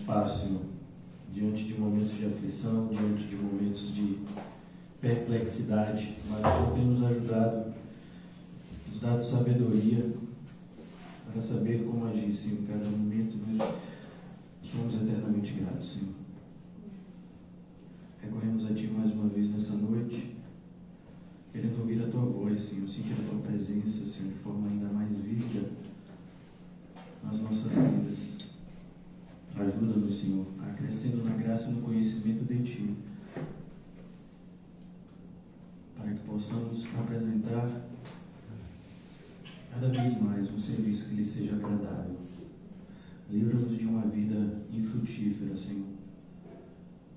paz, Senhor, diante de momentos de aflição, diante de momentos de perplexidade, mas o Senhor tem nos ajudado, nos dado sabedoria para saber como agir, Senhor, em cada momento. Nós somos eternamente gratos, Senhor. Recorremos a Ti mais uma vez nessa noite, querendo ouvir a Tua voz, Senhor, sentir a Tua presença, Senhor, de forma ainda mais vívida nas nossas vidas. Ajuda-nos, Senhor, a crescendo na graça e no conhecimento de Ti, para que possamos apresentar cada vez mais um serviço que lhe seja agradável. Livra-nos de uma vida infrutífera, Senhor,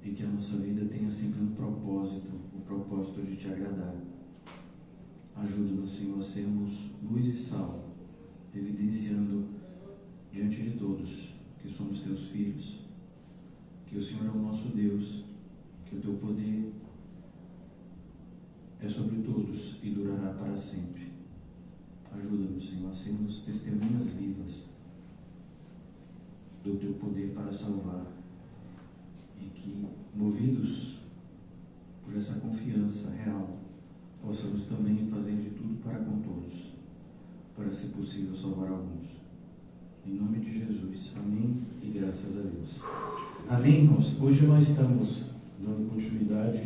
e que a nossa vida tenha sempre um propósito, o propósito de Te agradar. Ajuda-nos, Senhor, a sermos luz e sal, evidenciando diante de todos que somos Teus filhos, que o Senhor é o nosso Deus, que o Teu poder é sobre todos e durará para sempre. Ajuda-nos, Senhor, a sermos testemunhas vivas do Teu poder para salvar, e que, movidos por essa confiança real, possamos também fazer de tudo para com todos, para, se possível, salvar alguns. Em nome de Jesus. Amém e graças a Deus. Amém, irmãos? Hoje nós estamos dando continuidade.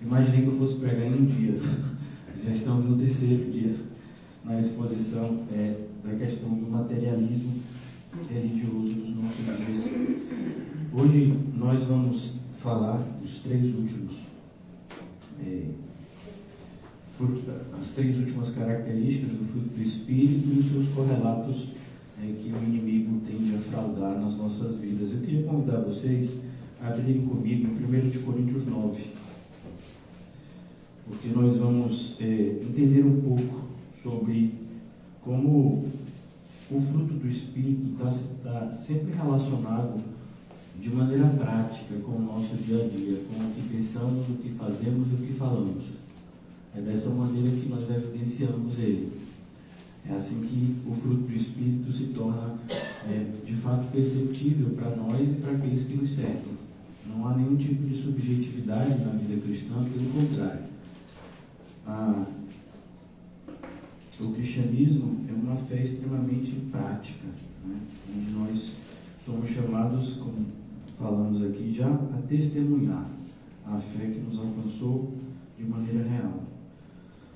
Imaginei que eu fosse pregar em um dia. Já estamos no terceiro dia na exposição da questão do materialismo religioso dos nossos dias. Hoje nós vamos falar dos as três últimas características do fruto do Espírito e os seus correlatos que o inimigo tende a fraudar nas nossas vidas. Eu queria convidar vocês a abrirem comigo em 1 Coríntios 9, porque nós vamos entender um pouco sobre como o fruto do Espírito está sempre relacionado de maneira prática com o nosso dia a dia, com o que pensamos, o que fazemos e o que falamos. É dessa maneira que nós evidenciamos ele. É assim que o fruto do Espírito se torna, de fato, perceptível para nós e para aqueles que nos cercam. Não há nenhum tipo de subjetividade na vida cristã, pelo contrário. O cristianismo é uma fé extremamente prática, né? Onde nós somos chamados, como falamos aqui já, a testemunhar a fé que nos alcançou de maneira real.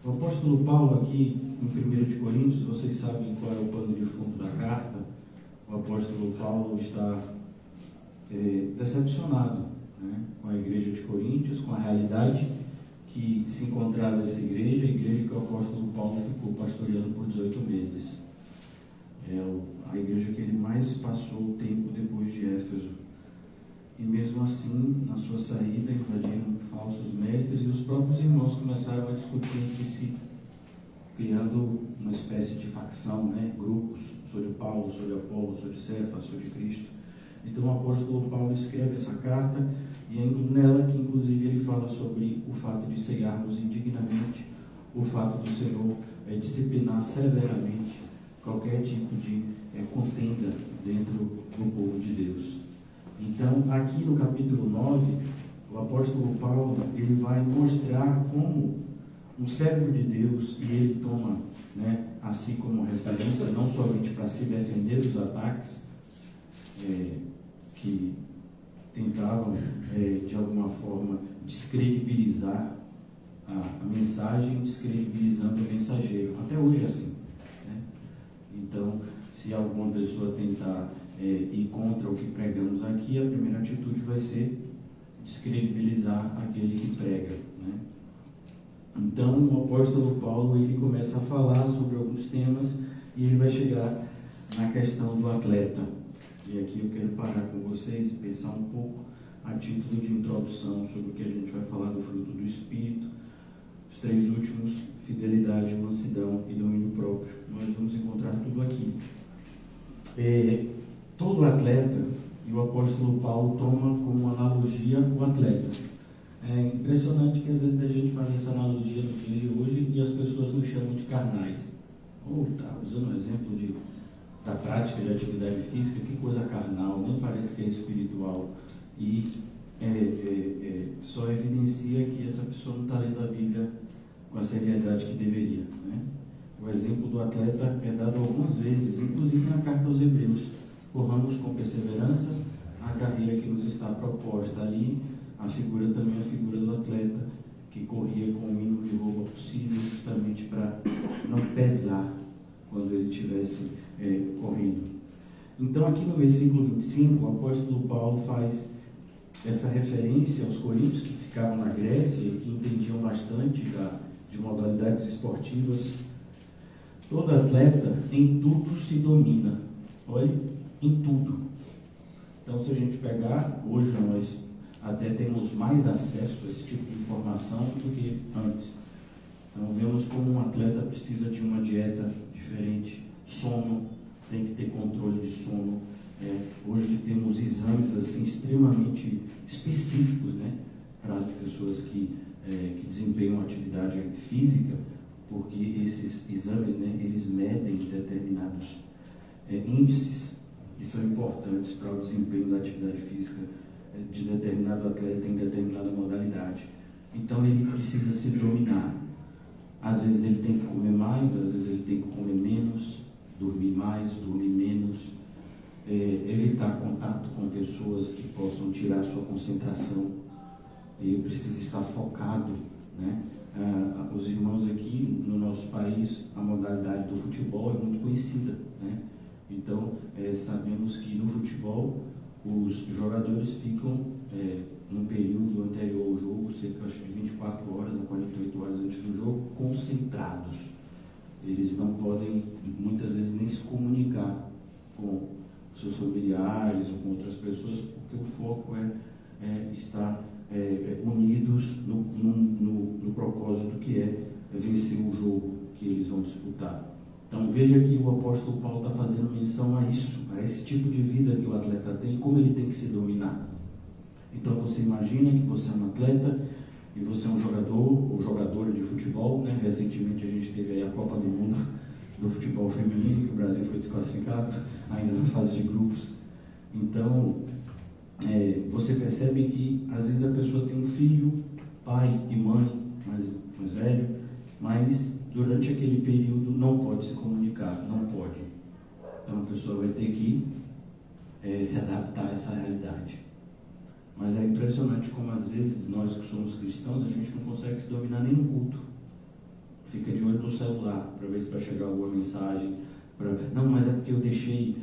O apóstolo Paulo aqui, em 1 Coríntios, vocês sabem qual é o pano de fundo da carta. O apóstolo Paulo está decepcionado, né, com a igreja de Coríntios, com a realidade que se encontrava essa igreja, a igreja que o apóstolo Paulo ficou pastoreando por 18 meses. A igreja que ele mais passou o tempo depois de Éfeso. E mesmo assim, na sua saída, invadiram falsos mestres e os próprios irmãos começaram a discutir entre si, criando uma espécie de facção, né? Grupos sobre Paulo, sobre Apolo, sobre Cefas, sobre Cristo. Então o apóstolo Paulo escreve essa carta e é nela que inclusive ele fala sobre o fato de ceiarmos indignamente, o fato do Senhor disciplinar severamente qualquer tipo de contenda dentro do povo de Deus. Então, aqui no capítulo 9, o apóstolo Paulo ele vai mostrar como um servo de Deus, e ele toma, né, assim como referência, não somente para se defender dos ataques que tentavam, de alguma forma, descredibilizar a mensagem, descredibilizando o mensageiro. Até hoje é assim, né? Então, se alguma pessoa tentar ir contra o que pregamos aqui, a primeira atitude vai ser descredibilizar aquele que prega, né? Então, o apóstolo Paulo ele começa a falar sobre alguns temas e ele vai chegar na questão do atleta. E aqui eu quero parar com vocês e pensar um pouco a título de introdução sobre o que a gente vai falar do fruto do Espírito. Os três últimos, fidelidade, mansidão e domínio próprio. Nós vamos encontrar tudo aqui. Todo atleta, e o apóstolo Paulo toma como analogia o atleta. É impressionante que às vezes a gente faz essa analogia nos dias de hoje e as pessoas nos chamam de carnais. Ou está usando um exemplo da prática de atividade física, que coisa carnal, nem parece parece que é espiritual e só evidencia que essa pessoa não está lendo a Bíblia com a seriedade que deveria, né? O exemplo do atleta é dado algumas vezes, inclusive na carta aos Hebreus. Corramos com perseverança a carreira que nos está proposta. Ali, a figura também é a figura do atleta, que corria com o mínimo de roupa possível, justamente para não pesar quando ele estivesse correndo. Então, aqui no versículo 25, o apóstolo Paulo faz essa referência aos coríntios que ficavam na Grécia e que entendiam bastante de modalidades esportivas. Todo atleta em tudo se domina. Olha, em tudo. Então, se a gente pegar, hoje nós até temos mais acesso a esse tipo de informação do que antes. Então, vemos como um atleta precisa de uma dieta diferente, sono, tem que ter controle de sono. Hoje temos exames assim, extremamente específicos, né, para as pessoas que desempenham atividade física, porque esses exames, né, eles medem determinados índices que são importantes para o desempenho da atividade física de determinado atleta em determinada modalidade. Então ele precisa se dominar. Às vezes ele tem que comer mais, às vezes ele tem que comer menos, dormir mais, dormir menos, evitar contato com pessoas que possam tirar sua concentração. Ele precisa estar focado, né? Os irmãos aqui no nosso país, a modalidade do futebol é muito conhecida, né? Então, sabemos que no futebol os jogadores ficam num período anterior ao jogo, cerca de 24 horas a 48 horas antes do jogo, concentrados. Eles não podem, muitas vezes, nem se comunicar com seus familiares ou com outras pessoas, porque o foco é estar unidos no propósito que é vencer o jogo que eles vão disputar. Então veja que o apóstolo Paulo está fazendo menção a isso, a esse tipo de vida que o atleta tem, como ele tem que se dominar. Então você imagina que você é um atleta e você é um jogador ou jogadora de futebol, né? Recentemente a gente teve aí a Copa do Mundo do futebol feminino, que o Brasil foi desclassificado, ainda na fase de grupos. Então, você percebe que às vezes a pessoa tem um filho, pai e mãe mais velho, mas durante aquele período não pode se comunicar, não pode. Então a pessoa vai ter que se adaptar a essa realidade. Mas é impressionante como às vezes nós que somos cristãos, a gente não consegue se dominar nem no culto. Fica de olho no celular para ver se vai chegar alguma mensagem. Não, mas é porque eu deixei.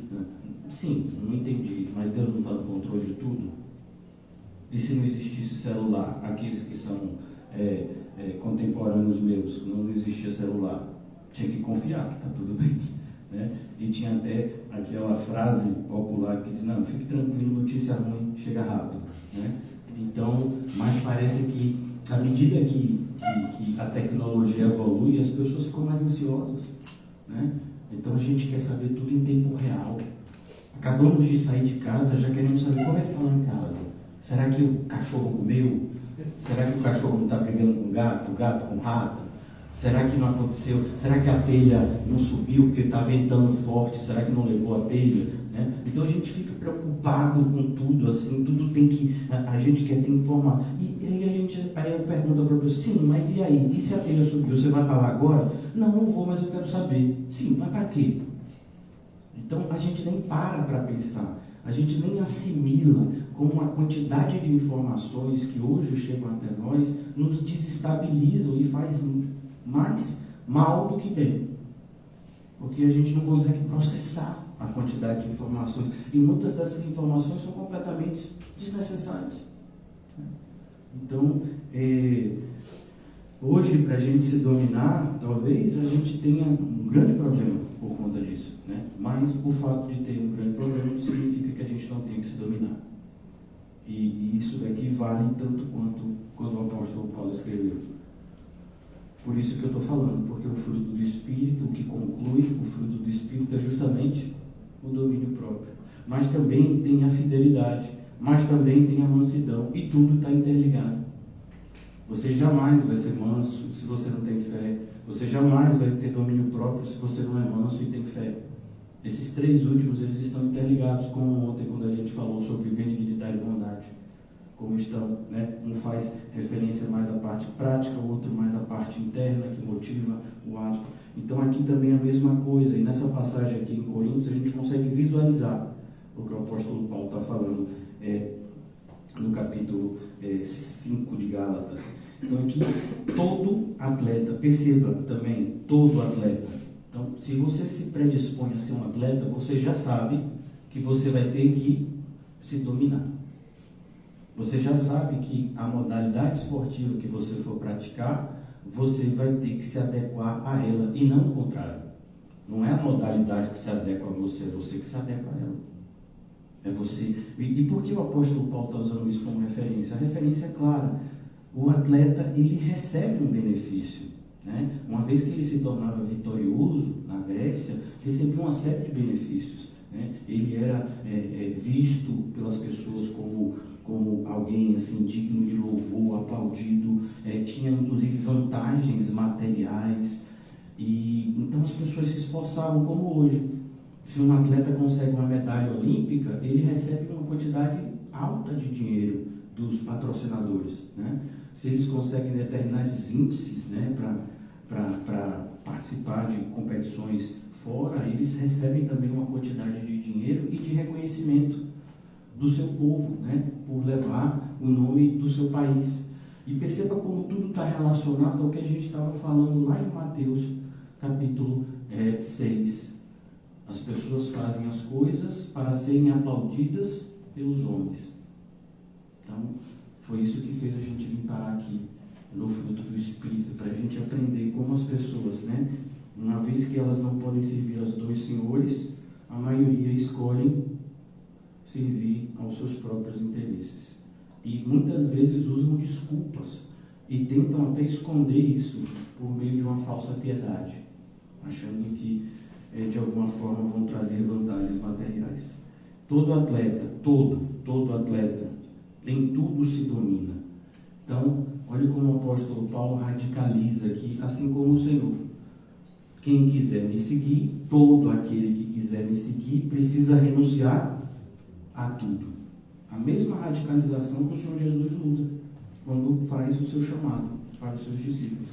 Sim, não entendi, mas Deus não está no controle de tudo? E se não existisse celular, aqueles que são contemporâneos meus, não existia celular, tinha que confiar que está tudo bem, né? E tinha até aquela frase popular que diz, não, fique tranquilo, notícia ruim chega rápido, né? Então, mas parece que à medida que a tecnologia evolui, as pessoas ficam mais ansiosas, né? Então a gente quer saber tudo em tempo real. Acabamos de sair de casa, já queremos saber como é que está lá em casa. Será que o cachorro comeu? Será que o cachorro não está brigando com o gato com o rato? Será que não aconteceu? Será que a telha não subiu porque está ventando forte? Será que não levou a telha? Né? Então a gente fica preocupado com tudo, assim, tudo tem que... A gente quer ter informação. E aí eu pergunto para a pessoa, sim, mas e aí? E se a telha subiu, você vai para lá agora? Não vou, mas eu quero saber. Sim, mas para quê? Então a gente nem para pensar. A gente nem assimila como a quantidade de informações que hoje chegam até nós nos desestabilizam e faz mais mal do que bem. Porque a gente não consegue processar a quantidade de informações. E muitas dessas informações são completamente desnecessárias. Então, hoje, para a gente se dominar, talvez a gente tenha um grande problema por conta disso, né? Mas o fato de ter um grande problema não significa que a gente não tenha que se dominar. E isso daqui vale tanto quanto quando o apóstolo Paulo escreveu. Por isso que eu estou falando, porque o fruto do Espírito, o que conclui o fruto do Espírito é justamente o domínio próprio. Mas também tem a fidelidade, mas também tem a mansidão, e tudo está interligado. Você jamais vai ser manso se você não tem fé. Você jamais vai ter domínio próprio se você não é manso e tem fé. Esses três últimos, eles estão interligados, como ontem, quando a gente falou sobre como estão, né? Um faz referência mais à parte prática, o outro mais à parte interna, que motiva o ato. Então aqui também é a mesma coisa, e nessa passagem aqui em Coríntios a gente consegue visualizar o que o apóstolo Paulo está falando no capítulo 5 de Gálatas. Então aqui, todo atleta, perceba também, todo atleta. Então, se você se predispõe a ser um atleta, você já sabe que você vai ter que se dominar. Você já sabe que a modalidade esportiva que você for praticar, você vai ter que se adequar a ela, e não o contrário. Não é a modalidade que se adequa a você, é você que se adequa a ela. É você. E por que o apóstolo Paulo está usando isso como referência? A referência é clara. O atleta, ele recebe um benefício, né? Uma vez que ele se tornava vitorioso na Grécia, recebia uma série de benefícios, né? Ele era visto pelas pessoas como alguém assim, digno de louvor, aplaudido, tinha inclusive vantagens materiais, e então as pessoas se esforçavam como hoje. Se um atleta consegue uma medalha olímpica, ele recebe uma quantidade alta de dinheiro dos patrocinadores, né? Se eles conseguem determinados índices, né, para participar de competições fora, eles recebem também uma quantidade de dinheiro e de reconhecimento do seu povo, né, por levar o nome do seu país. E perceba como tudo está relacionado ao que a gente estava falando lá em Mateus, capítulo 6. As pessoas fazem as coisas para serem aplaudidas pelos homens. Então, foi isso que fez a gente vir parar aqui, no fruto do Espírito, para a gente aprender como as pessoas, né, uma vez que elas não podem servir aos dois senhores, a maioria escolhem servir aos seus próprios interesses. E muitas vezes usam desculpas e tentam até esconder isso por meio de uma falsa piedade, achando que de alguma forma vão trazer vantagens materiais. Todo atleta, todo atleta, em tudo se domina. Então, olha como o apóstolo Paulo radicaliza aqui, assim como o Senhor. Quem quiser me seguir, todo aquele que quiser me seguir, precisa renunciar a tudo. A mesma radicalização que o Senhor Jesus usa quando faz o seu chamado para os seus discípulos.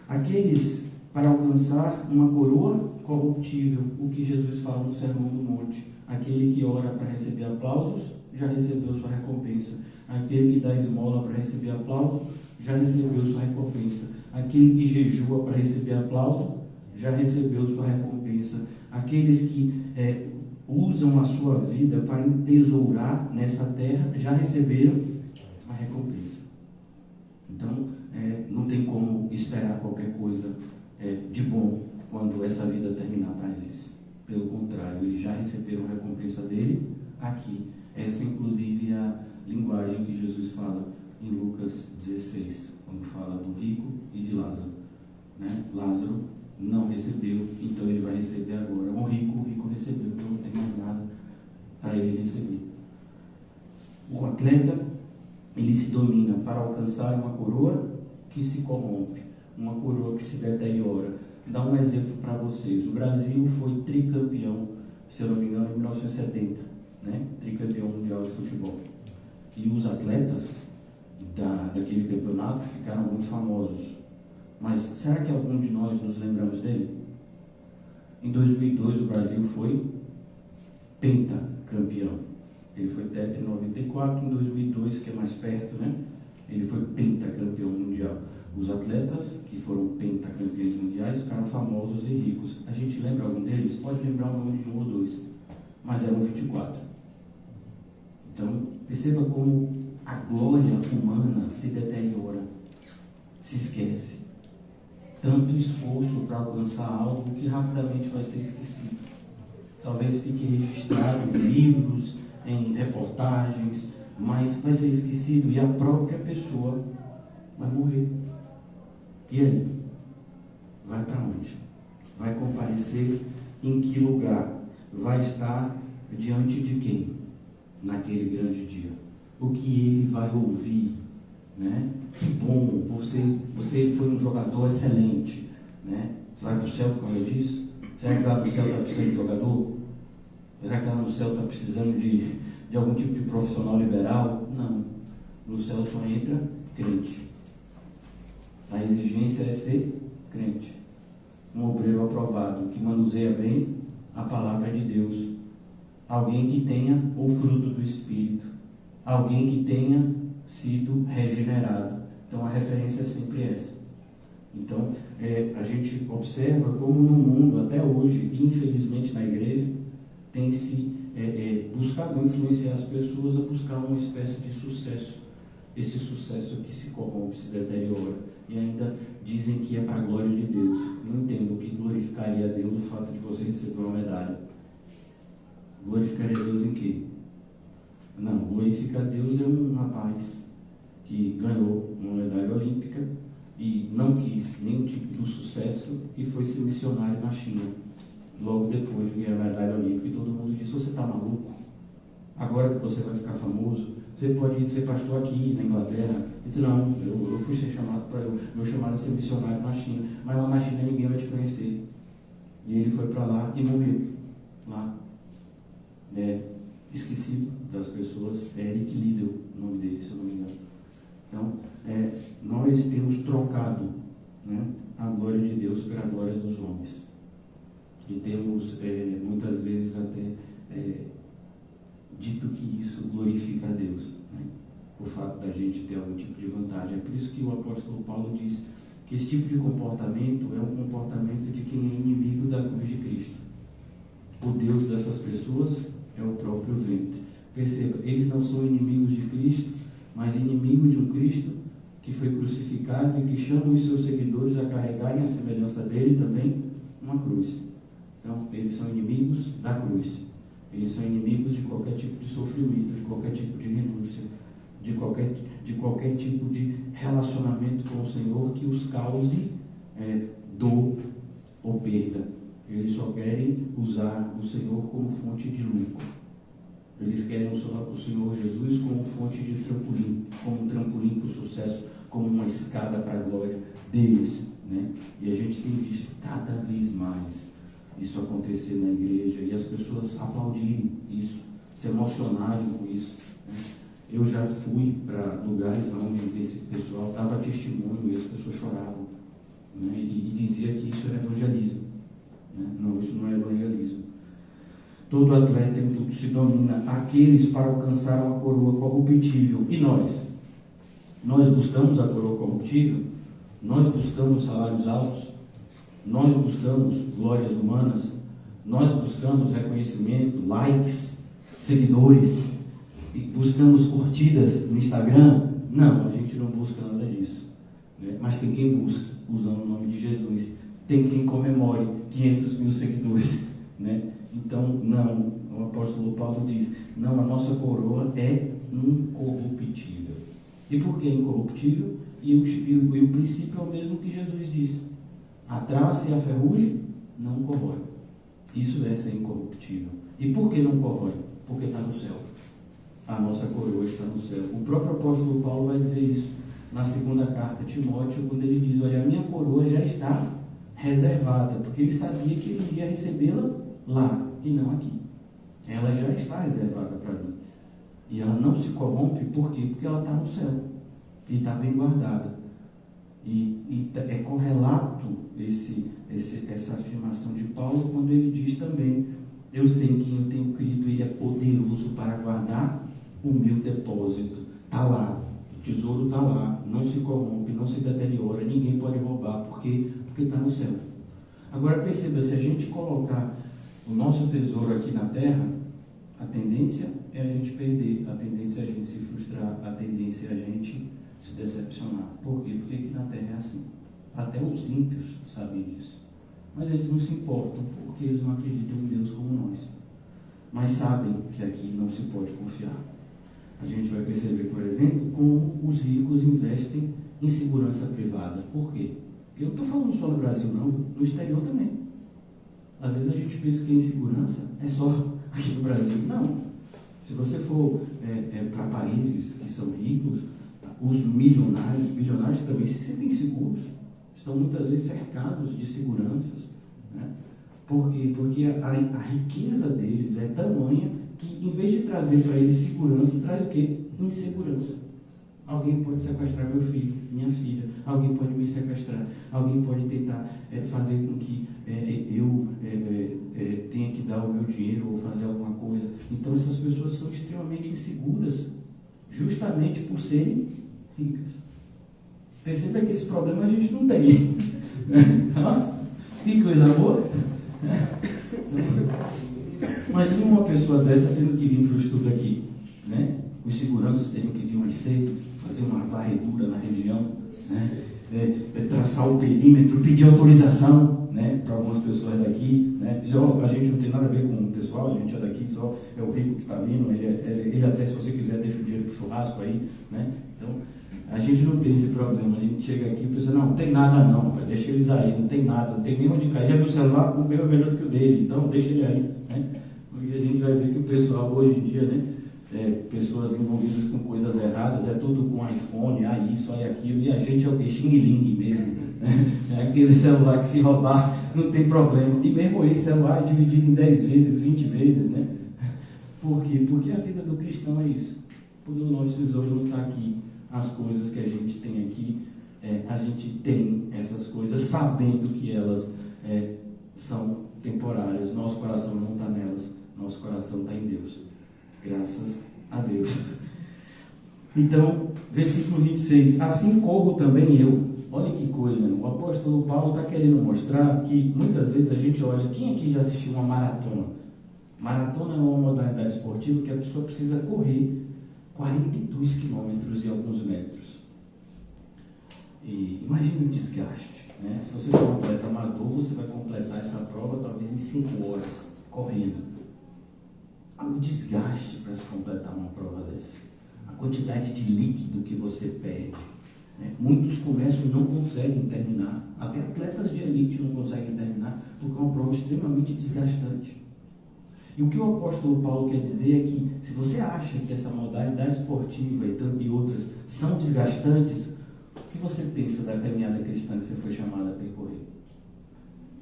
Aqueles para alcançar uma coroa corruptível, o que Jesus fala no Sermão do Monte. Aquele que ora para receber aplausos, já recebeu sua recompensa. Aquele que dá esmola para receber aplauso, já recebeu sua recompensa. Aquele que jejua para receber aplauso, já recebeu sua recompensa. Aqueles que usam a sua vida para entesourar nessa terra, já receberam a recompensa. Então, não tem como esperar qualquer coisa de bom quando essa vida terminar para eles. Pelo contrário, eles já receberam a recompensa dele aqui. Essa, inclusive, é a linguagem que Jesus fala em Lucas 16, quando fala do rico e de Lázaro, né? Lázaro não recebeu, então ele vai receber agora. O rico recebeu, então não tem mais nada para ele receber. O atleta, ele se domina para alcançar uma coroa que se corrompe, uma coroa que se deteriora. Dá um exemplo para vocês. O Brasil foi tricampeão, se eu não me engano, em 1970, né? Tricampeão mundial de futebol. E os atletas daquele campeonato ficaram muito famosos. Mas será que algum de nós nos lembramos dele? Em 2002 o Brasil foi pentacampeão. Ele foi tetra em 94, em 2002, que é mais perto, né? Ele foi pentacampeão mundial. Os atletas que foram pentacampeões mundiais ficaram famosos e ricos. A gente lembra algum deles? Pode lembrar o nome de um ou dois, mas eram 24. Então, perceba como a glória humana se deteriora, se esquece. Tanto esforço para alcançar algo que rapidamente vai ser esquecido. Talvez fique registrado em livros, em reportagens, mas vai ser esquecido e a própria pessoa vai morrer. E aí? Vai para onde? Vai comparecer em que lugar? Vai estar diante de quem? Naquele grande dia. O que ele vai ouvir, né? Que bom, você foi um jogador excelente, né? Você vai para o céu por causa disso? Será que lá no céu está precisando de jogador? Será que lá no céu está precisando de algum tipo de profissional liberal? Não. No céu só entra crente. A exigência é ser crente. Um obreiro aprovado, que manuseia bem a palavra de Deus. Alguém que tenha o fruto do Espírito. Alguém que tenha sido regenerado. Então a referência é sempre essa. Então a gente observa como no mundo, até hoje, e infelizmente na igreja, tem se buscado influenciar as pessoas a buscar uma espécie de sucesso. Esse sucesso que se corrompe, se deteriora. E ainda dizem que é para a glória de Deus. Não entendo o que glorificaria a Deus o fato de você receber uma medalha. Glorificaria a Deus em quê? Não, glorificar a Deus é um rapaz que ganhou uma medalha olímpica e não quis nenhum tipo de sucesso e foi ser missionário na China. Logo depois de ganhar a medalha olímpica, e todo mundo disse: você está maluco? Agora que você vai ficar famoso, você pode ser pastor aqui na Inglaterra. Ele disse: não, eu fui ser chamado para meu chamado a ser missionário na China, mas lá na China ninguém vai te conhecer. E ele foi para lá e morreu lá. Esquecido das pessoas. É Eric Liddell o nome dele, se eu não me engano. Então, nós temos trocado, né, a glória de Deus pela glória dos homens. E temos, muitas vezes, até dito que isso glorifica a Deus, né? O fato da gente ter algum tipo de vantagem. É por isso que o apóstolo Paulo diz que esse tipo de comportamento é um comportamento de quem é inimigo da cruz de Cristo. O Deus dessas pessoas é o próprio ventre. Perceba, eles não são inimigos de Cristo, mas inimigos de um Cristo que foi crucificado e que chama os seus seguidores a carregarem a semelhança dele também uma cruz. Então, eles são inimigos da cruz. Eles são inimigos de qualquer tipo de sofrimento, de qualquer tipo de renúncia, de qualquer tipo de relacionamento com o Senhor que os cause dor ou perda. Eles só querem usar o Senhor como fonte de lucro. Eles querem o Senhor Jesus como fonte de trampolim, como um trampolim para o sucesso, como uma escada para a glória deles, né? E a gente tem visto cada vez mais isso acontecer na igreja e as pessoas aplaudirem isso, se emocionarem com isso, né? Eu já fui para lugares onde esse pessoal dava testemunho e as pessoas choravam, né? E dizia que isso era evangelismo, né? Não, isso não é evangelismo. Todo atleta em tudo se domina, aqueles para alcançar uma coroa corruptível. E nós? Nós buscamos a coroa corruptível? Nós buscamos salários altos? Nós buscamos glórias humanas? Nós buscamos reconhecimento, likes, seguidores? E buscamos curtidas no Instagram? Não, a gente não busca nada disso, né? Mas tem quem busque, usando o nome de Jesus. Tem quem comemore 500 mil seguidores, né? Então, não, o apóstolo Paulo diz: não, a nossa coroa é incorruptível. E por que incorruptível? E o princípio é o mesmo que Jesus disse: a traça e a ferrugem não corrói. Isso é ser incorruptível. E por que não corrói? Porque está no céu. A nossa coroa está no céu. O próprio apóstolo Paulo vai dizer isso na segunda carta a Timóteo, quando ele diz: olha, a minha coroa já está reservada, porque ele sabia que ele iria recebê-la lá e não aqui. Ela já está reservada para mim. E ela não se corrompe, por quê? Porque ela está no céu e está bem guardada. E é correlato essa afirmação de Paulo quando ele diz também: eu sei que eu tenho crido, ele é poderoso para guardar o meu depósito. Está lá, o tesouro está lá, não se corrompe, não se deteriora, ninguém pode roubar, porque está no céu. Agora perceba, se a gente colocar o nosso tesouro aqui na terra, a tendência é a gente perder, a tendência é a gente se frustrar, a tendência é a gente se decepcionar. Por quê? Porque aqui na terra é assim. Até os ímpios sabem disso. Mas eles não se importam, porque eles não acreditam em Deus como nós. Mas sabem que aqui não se pode confiar. A gente vai perceber, por exemplo, como os ricos investem em segurança privada. Por quê? Eu não estou falando só no Brasil, não. No exterior também. Às vezes a gente pensa que a insegurança é só aqui no Brasil. Não. Se você for para países que são ricos, os bilionários também se sentem seguros. Estão muitas vezes cercados de seguranças, né? Por quê? Porque a riqueza deles é tamanha que em vez de trazer para ele segurança, traz o quê? Insegurança. Alguém pode sequestrar meu filho, minha filha, alguém pode me sequestrar, alguém pode tentar fazer com que eu tenha que dar o meu dinheiro ou fazer alguma coisa. Então essas pessoas são extremamente inseguras, justamente por serem ricas. Perceba que esse problema a gente não tem. Que coisa boa! Imagina uma pessoa dessa tendo que vir para o estudo aqui, né? Os seguranças teriam que vir mais cedo, fazer uma varredura na região, né? Traçar o perímetro, pedir autorização, né? Para algumas pessoas daqui, né? A gente não tem nada a ver com o pessoal, a gente é daqui, só é o rico que está vindo, ele até, se você quiser, deixa o dinheiro para o churrasco aí, né? Então, a gente não tem esse problema. A gente chega aqui e pensa, não tem nada não, deixa eles aí, não tem nada, não tem nem onde cair. Já viu o celular, o meu é melhor do que o dele, então deixa ele aí, né? Porque a gente vai ver que o pessoal hoje em dia, né? Pessoas envolvidas com coisas erradas, tudo com iPhone, isso, aquilo, e a gente é o que? Xing-ling mesmo, né? É aquele celular que se roubar não tem problema. E mesmo esse celular é dividido em 10 vezes, 20 vezes, né? Por quê? Porque a vida do cristão é isso. Quando o nosso tesouro não está aqui, as coisas que a gente tem aqui, a gente tem essas coisas sabendo que elas são temporárias. Nosso coração não está nelas, nosso coração está em Deus. Graças a Deus. Então, versículo 26. Assim corro também eu. Olha que coisa, né? O apóstolo Paulo está querendo mostrar que muitas vezes a gente olha, quem aqui já assistiu uma maratona? Maratona é uma modalidade esportiva que a pessoa precisa correr 42 quilômetros e alguns metros. E imagine o desgaste, né? Se você for um atleta amador, você vai completar essa prova talvez em 5 horas, correndo. O desgaste para se completar uma prova dessa, a quantidade de líquido que você perde, né? Muitos começam e não conseguem terminar, até atletas de elite não conseguem terminar, porque é uma prova extremamente desgastante. E o que o apóstolo Paulo quer dizer é que, se você acha que essa modalidade esportiva e outras são desgastantes, o que você pensa da caminhada cristã que você foi chamado a percorrer?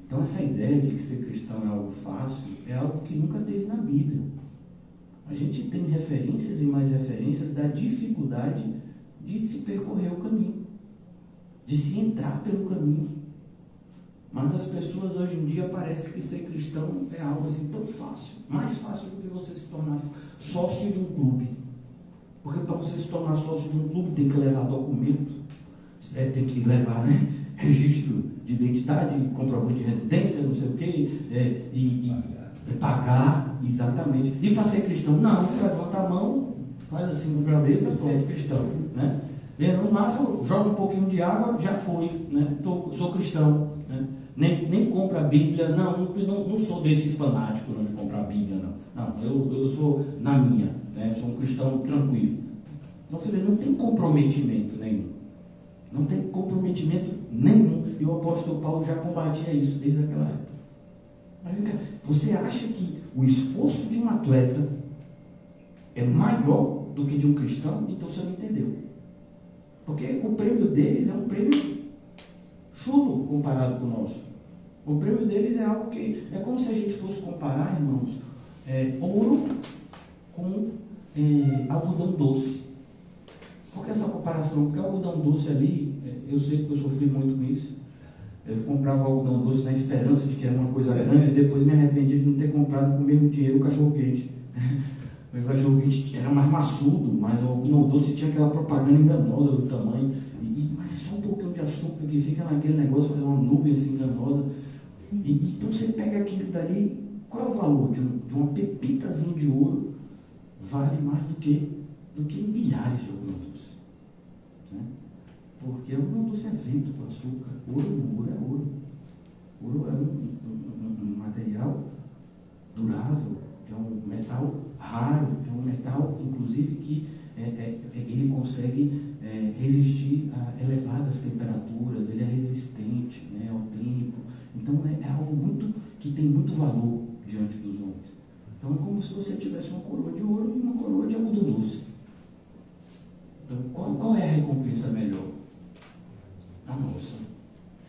Então essa ideia de que ser cristão é algo fácil, é algo que nunca teve na Bíblia. A gente tem referências e mais referências da dificuldade de se percorrer o caminho, de se entrar pelo caminho. Mas as pessoas hoje em dia parecem que ser cristão é algo assim tão fácil, mais fácil do que você se tornar sócio de um clube. Porque para você se tornar sócio de um clube tem que levar documento, tem que levar, né, registro de identidade, comprovante de residência, não sei o quê, e pagar, exatamente. E para ser cristão, não, levanta a mão, faz assim com a cabeça, pronto, cristão, né? No máximo, joga um pouquinho de água, já foi, né? Sou cristão, né? Nem compra a Bíblia, não sou desses fanáticos de comprar a Bíblia, não, eu sou na minha, né? Sou um cristão tranquilo. Então você vê, não tem comprometimento nenhum, e o apóstolo Paulo já combatia isso desde aquela época. Você acha que o esforço de um atleta é maior do que de um cristão? Então você não entendeu. Porque o prêmio deles é um prêmio chulo comparado com o nosso. O prêmio deles é algo que é como se a gente fosse comparar, irmãos, ouro com algodão doce. Por que essa comparação? Porque o algodão doce ali, eu sei que eu sofri muito com isso. Eu comprava algodão doce na esperança de que era uma coisa grande, e depois me arrependi de não ter comprado com o mesmo dinheiro o cachorro-quente. O cachorro-quente era mais maçudo, mas o algodão doce tinha aquela propaganda enganosa do tamanho. Mas é só um pouquinho de açúcar que fica naquele negócio, faz uma nuvem assim enganosa. Então você pega aquilo dali, qual é o valor de uma pepitazinha de ouro? Vale mais do que milhares de algodão doce. Né? Porque o algodão doce é vento com açúcar, ouro é ouro. Ouro é um material durável, é um metal raro, é um metal, inclusive, que ele consegue resistir a elevadas temperaturas, ele é resistente, né, ao tempo. Então é algo que tem muito valor diante dos homens. Então é como se você tivesse uma coroa de ouro e uma coroa de algodão doce. Então qual é a recompensa melhor? A nossa.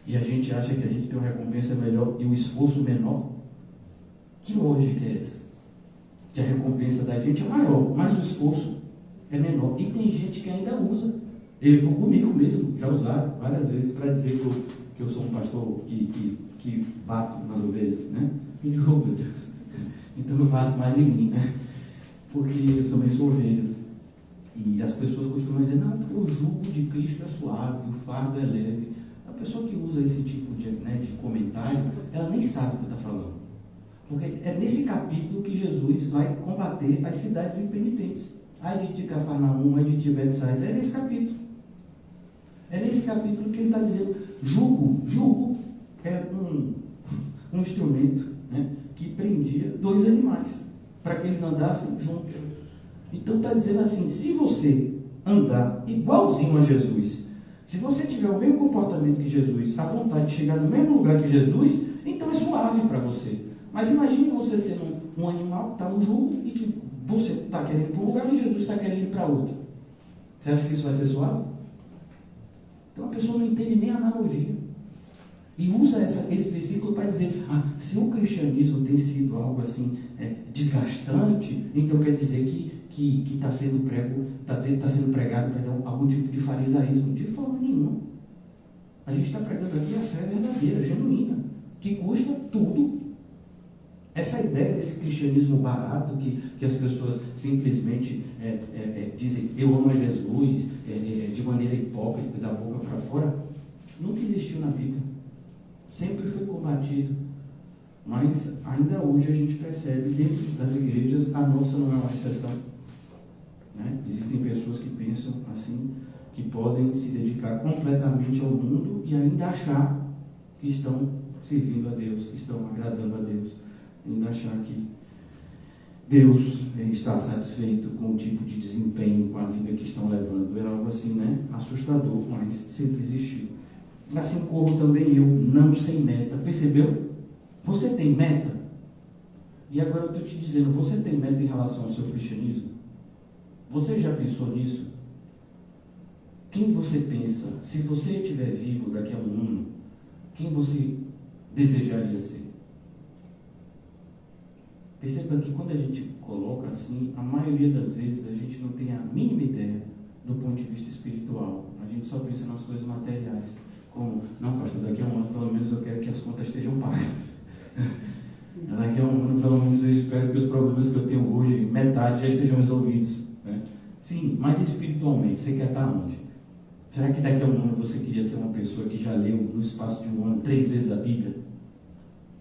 E a gente acha que a gente tem uma recompensa melhor e um esforço menor? Que lógica é essa? que a recompensa da gente é maior, mas o esforço é menor. E tem gente que ainda usa. Eu comigo mesmo, já usaram várias vezes para dizer que eu sou um pastor que bato nas ovelhas, né? E digo, oh, meu Deus, então eu bato mais em mim, né? Porque eu também sou ovelha. E as pessoas costumam dizer, não, porque o jugo de Cristo é suave, o fardo é leve. A pessoa que usa esse tipo de comentário, ela nem sabe o que está falando. Porque é nesse capítulo que Jesus vai combater as cidades impenitentes. Ai de Cafarnaum, ai de Betsaida, é nesse capítulo. É nesse capítulo que ele está dizendo, jugo é um instrumento, né, que prendia dois animais, para que eles andassem juntos. Então está dizendo assim, se você andar igualzinho a Jesus, se você tiver o mesmo comportamento que Jesus, a vontade de chegar no mesmo lugar que Jesus, então é suave para você. Mas imagine você sendo um animal que está no jugo e que você está querendo ir para um lugar e Jesus está querendo ir para outro. Você acha que isso vai ser suave? Então a pessoa não entende nem a analogia. E usa esse versículo para dizer, se o cristianismo tem sido algo assim desgastante, então quer dizer que está sendo pregado algum tipo de farisaísmo. De forma nenhuma. A gente está pregando aqui a fé verdadeira, genuína, que custa tudo. Essa ideia desse cristianismo barato, que as pessoas simplesmente dizem, eu amo a Jesus, de maneira hipócrita, da boca para fora, nunca existiu na Bíblia. Sempre foi combatido. Mas ainda hoje a gente percebe, dentro das igrejas, a nossa não é uma exceção. Né? Existem pessoas que pensam assim, que podem se dedicar completamente ao mundo e ainda achar que estão servindo a Deus, que estão agradando a Deus. Ainda achar que Deus está satisfeito com o tipo de desempenho, com a vida que estão levando. É algo assim, né? Assustador, mas sempre existiu. Assim como também eu, não sem meta. Percebeu? Você tem meta? E agora eu estou te dizendo, você tem meta em relação ao seu cristianismo? Você já pensou nisso? Quem você pensa, se você estiver vivo daqui a um ano, quem você desejaria ser? Perceba que quando a gente coloca assim, a maioria das vezes a gente não tem a mínima ideia do ponto de vista espiritual. A gente só pensa nas coisas materiais. Como, não, pastor, daqui a um ano pelo menos eu quero que as contas estejam pagas. Daqui a um ano pelo menos eu espero que os problemas que eu tenho hoje, metade já estejam resolvidos. Né? Sim, mas espiritualmente, você quer estar onde? Será que daqui a um ano você queria ser uma pessoa que já leu no espaço de um ano 3 vezes a Bíblia?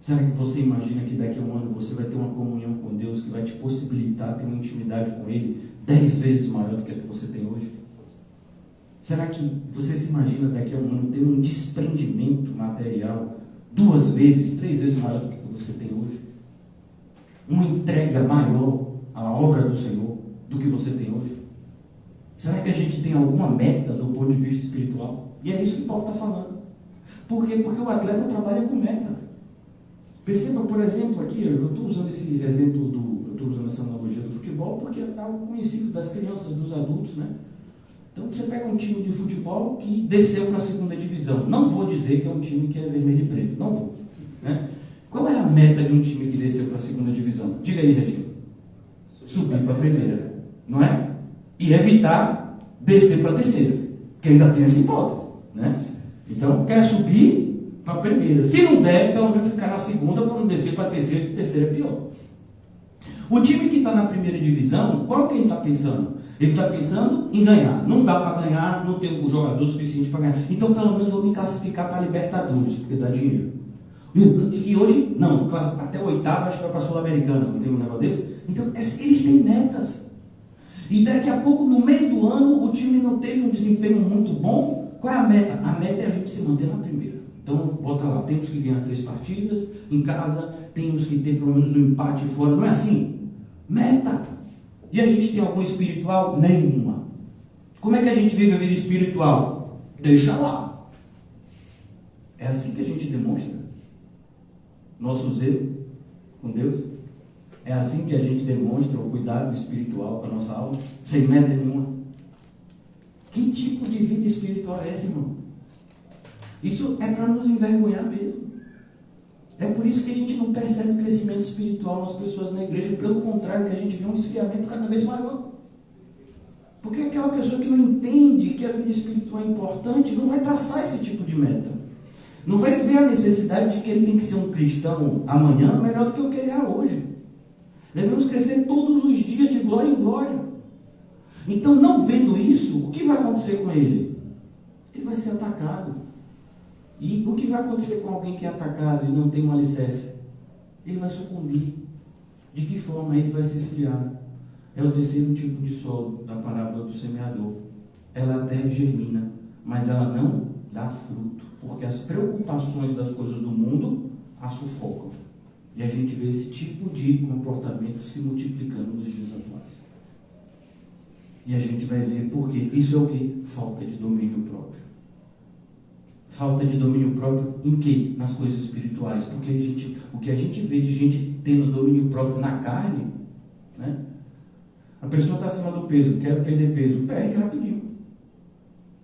Será que você imagina que daqui a um ano você vai ter uma comunhão com Deus que vai te possibilitar ter uma intimidade com Ele 10 vezes maior do que a que você tem hoje? Será que você se imagina daqui a um ano ter um desprendimento material 2 vezes, 3 vezes maior do que você tem hoje? Uma entrega maior à obra do Senhor do que você tem hoje? Será que a gente tem alguma meta do ponto de vista espiritual? E é isso que Paulo está falando. Por quê? Porque o atleta trabalha com meta. Perceba, por exemplo, aqui, eu estou usando esse exemplo, eu estou usando essa analogia do futebol, porque é algo conhecido das crianças, dos adultos, né? Então, você pega um time de futebol que desceu para a segunda divisão. Não vou dizer que é um time que é vermelho e preto, não vou. Né? Qual é a meta de um time que desceu para a segunda divisão? Diga aí, Regina. Subir para a primeira, não é? E evitar descer para a terceira, que ainda tem essa hipótese, né? Então, quer subir para a primeira. Se não der, pelo menos ficar na segunda para não descer para a terceira, que a terceira é pior. O time que está na primeira divisão, qual que ele está pensando? Ele está pensando em ganhar. Não dá para ganhar, não tem um jogador suficiente para ganhar. Então, pelo menos, vou me classificar para a Libertadores, porque dá dinheiro. E hoje, não, até o oitavo, acho que vai para a Sul-Americana, não tem um negócio desse. Então, eles têm metas. E daqui a pouco, no meio do ano, o time não teve um desempenho muito bom. Qual é a meta? A meta é a gente se manter na primeira. Então, bota lá, temos que ganhar 3 partidas em casa, temos que ter pelo menos um empate fora. Não é assim? Meta. E a gente tem algum espiritual? Nenhuma. Como é que a gente vive a vida espiritual? Deixa lá. É assim que a gente demonstra nosso zelo com Deus. É assim que a gente demonstra o cuidado espiritual com a nossa alma, sem meta nenhuma. Que tipo de vida espiritual é essa, irmão? Isso é para nos envergonhar mesmo. É por isso que a gente não percebe o crescimento espiritual nas pessoas na igreja. Pelo contrário, que a gente vê um esfriamento cada vez maior. Porque aquela pessoa que não entende que a vida espiritual é importante não vai traçar esse tipo de meta. Não vai ver a necessidade de que ele tem que ser um cristão amanhã melhor do que o que ele é hoje. Devemos crescer todos os dias de glória em glória. Então, não vendo isso, o que vai acontecer com ele? Ele vai ser atacado. E o que vai acontecer com alguém que é atacado e não tem um alicerce? Ele vai sucumbir. De que forma ele vai se esfriar? É o terceiro tipo de solo da parábola do semeador. Ela até germina, mas ela não dá fruto, porque as preocupações das coisas do mundo a sufocam. E a gente vê esse tipo de comportamento se multiplicando nos dias atuais. E a gente vai ver por quê. Isso é o quê? Falta de domínio próprio. Falta de domínio próprio em quê? Nas coisas espirituais. Porque o que a gente vê de gente tendo domínio próprio na carne, né? A pessoa está acima do peso, quer perder peso, perde rapidinho.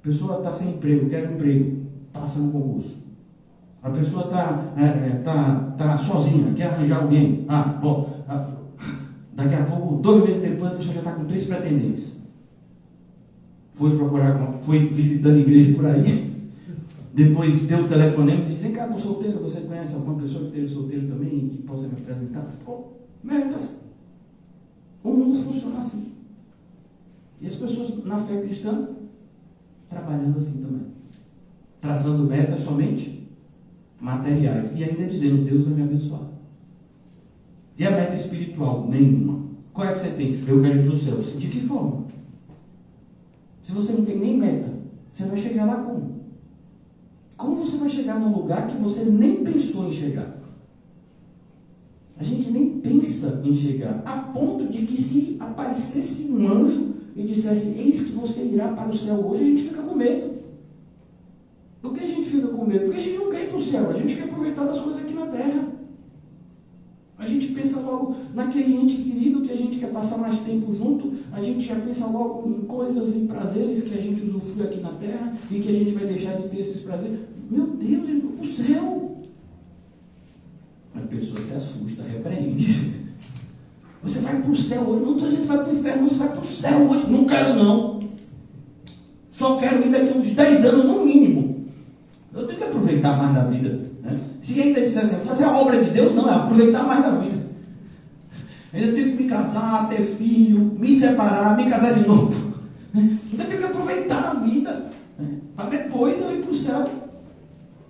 A pessoa está sem emprego, quer um emprego, passa no concurso. A pessoa tá sozinha, quer arranjar alguém. Daqui a pouco, 2 meses depois, a pessoa já está com 3 pretendentes. Foi visitando a igreja por aí. Depois deu o telefonema e disse: vem cá, estou solteiro, você conhece alguma pessoa que esteja solteiro também, que possa me apresentar? Metas. O mundo funciona assim. E as pessoas na fé cristã trabalhando assim também. Traçando metas somente materiais. E ainda dizendo: Deus vai me abençoar. E a meta espiritual? Nenhuma. Qual é que você tem? Eu quero ir para o céu. De que forma? Se você não tem nem meta, você vai chegar lá como? Como você vai chegar num lugar que você nem pensou em chegar? A gente nem pensa em chegar. A ponto de que se aparecesse um anjo e dissesse: eis que você irá para o céu hoje, a gente fica com medo. Por que a gente fica com medo? Porque a gente não quer ir para o céu, a gente quer aproveitar das coisas aqui na terra. A gente pensa logo naquele ente querido que a gente quer passar mais tempo junto, a gente já pensa logo em coisas, em prazeres que a gente usufrui aqui na terra e que a gente vai deixar de ter esses prazeres. Meu Deus, ele vai para o céu. A pessoa se assusta, repreende. Você vai para o céu hoje? Não estou dizendo que você vai para o inferno, você vai para o céu hoje. Não quero não. Só quero ir daqui uns 10 anos no mínimo. Eu tenho que aproveitar mais da vida, né? Se ainda disser assim, fazer a obra de Deus, não, é aproveitar mais da vida. Ainda tenho que me casar, ter filho, me separar, me casar de novo. Ainda tenho que aproveitar a vida, né? Para depois eu ir para o céu.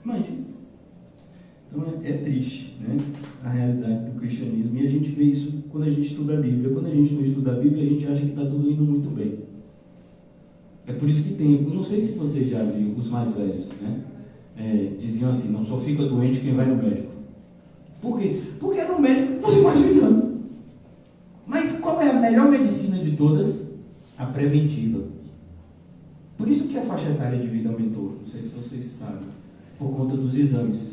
Imagina. Então é triste, né? A realidade do cristianismo. E a gente vê isso quando a gente estuda a Bíblia. Quando a gente não estuda a Bíblia, a gente acha que está tudo indo muito bem. É por isso que tem, não sei se você já viu, os mais velhos, né? Diziam assim: não só fica doente quem vai no médico. Por quê? Porque no médico você faz o exame. Mas qual é a melhor medicina de todas? A preventiva. Por isso que a faixa etária de vida aumentou. Não sei se vocês sabem. Por conta dos exames.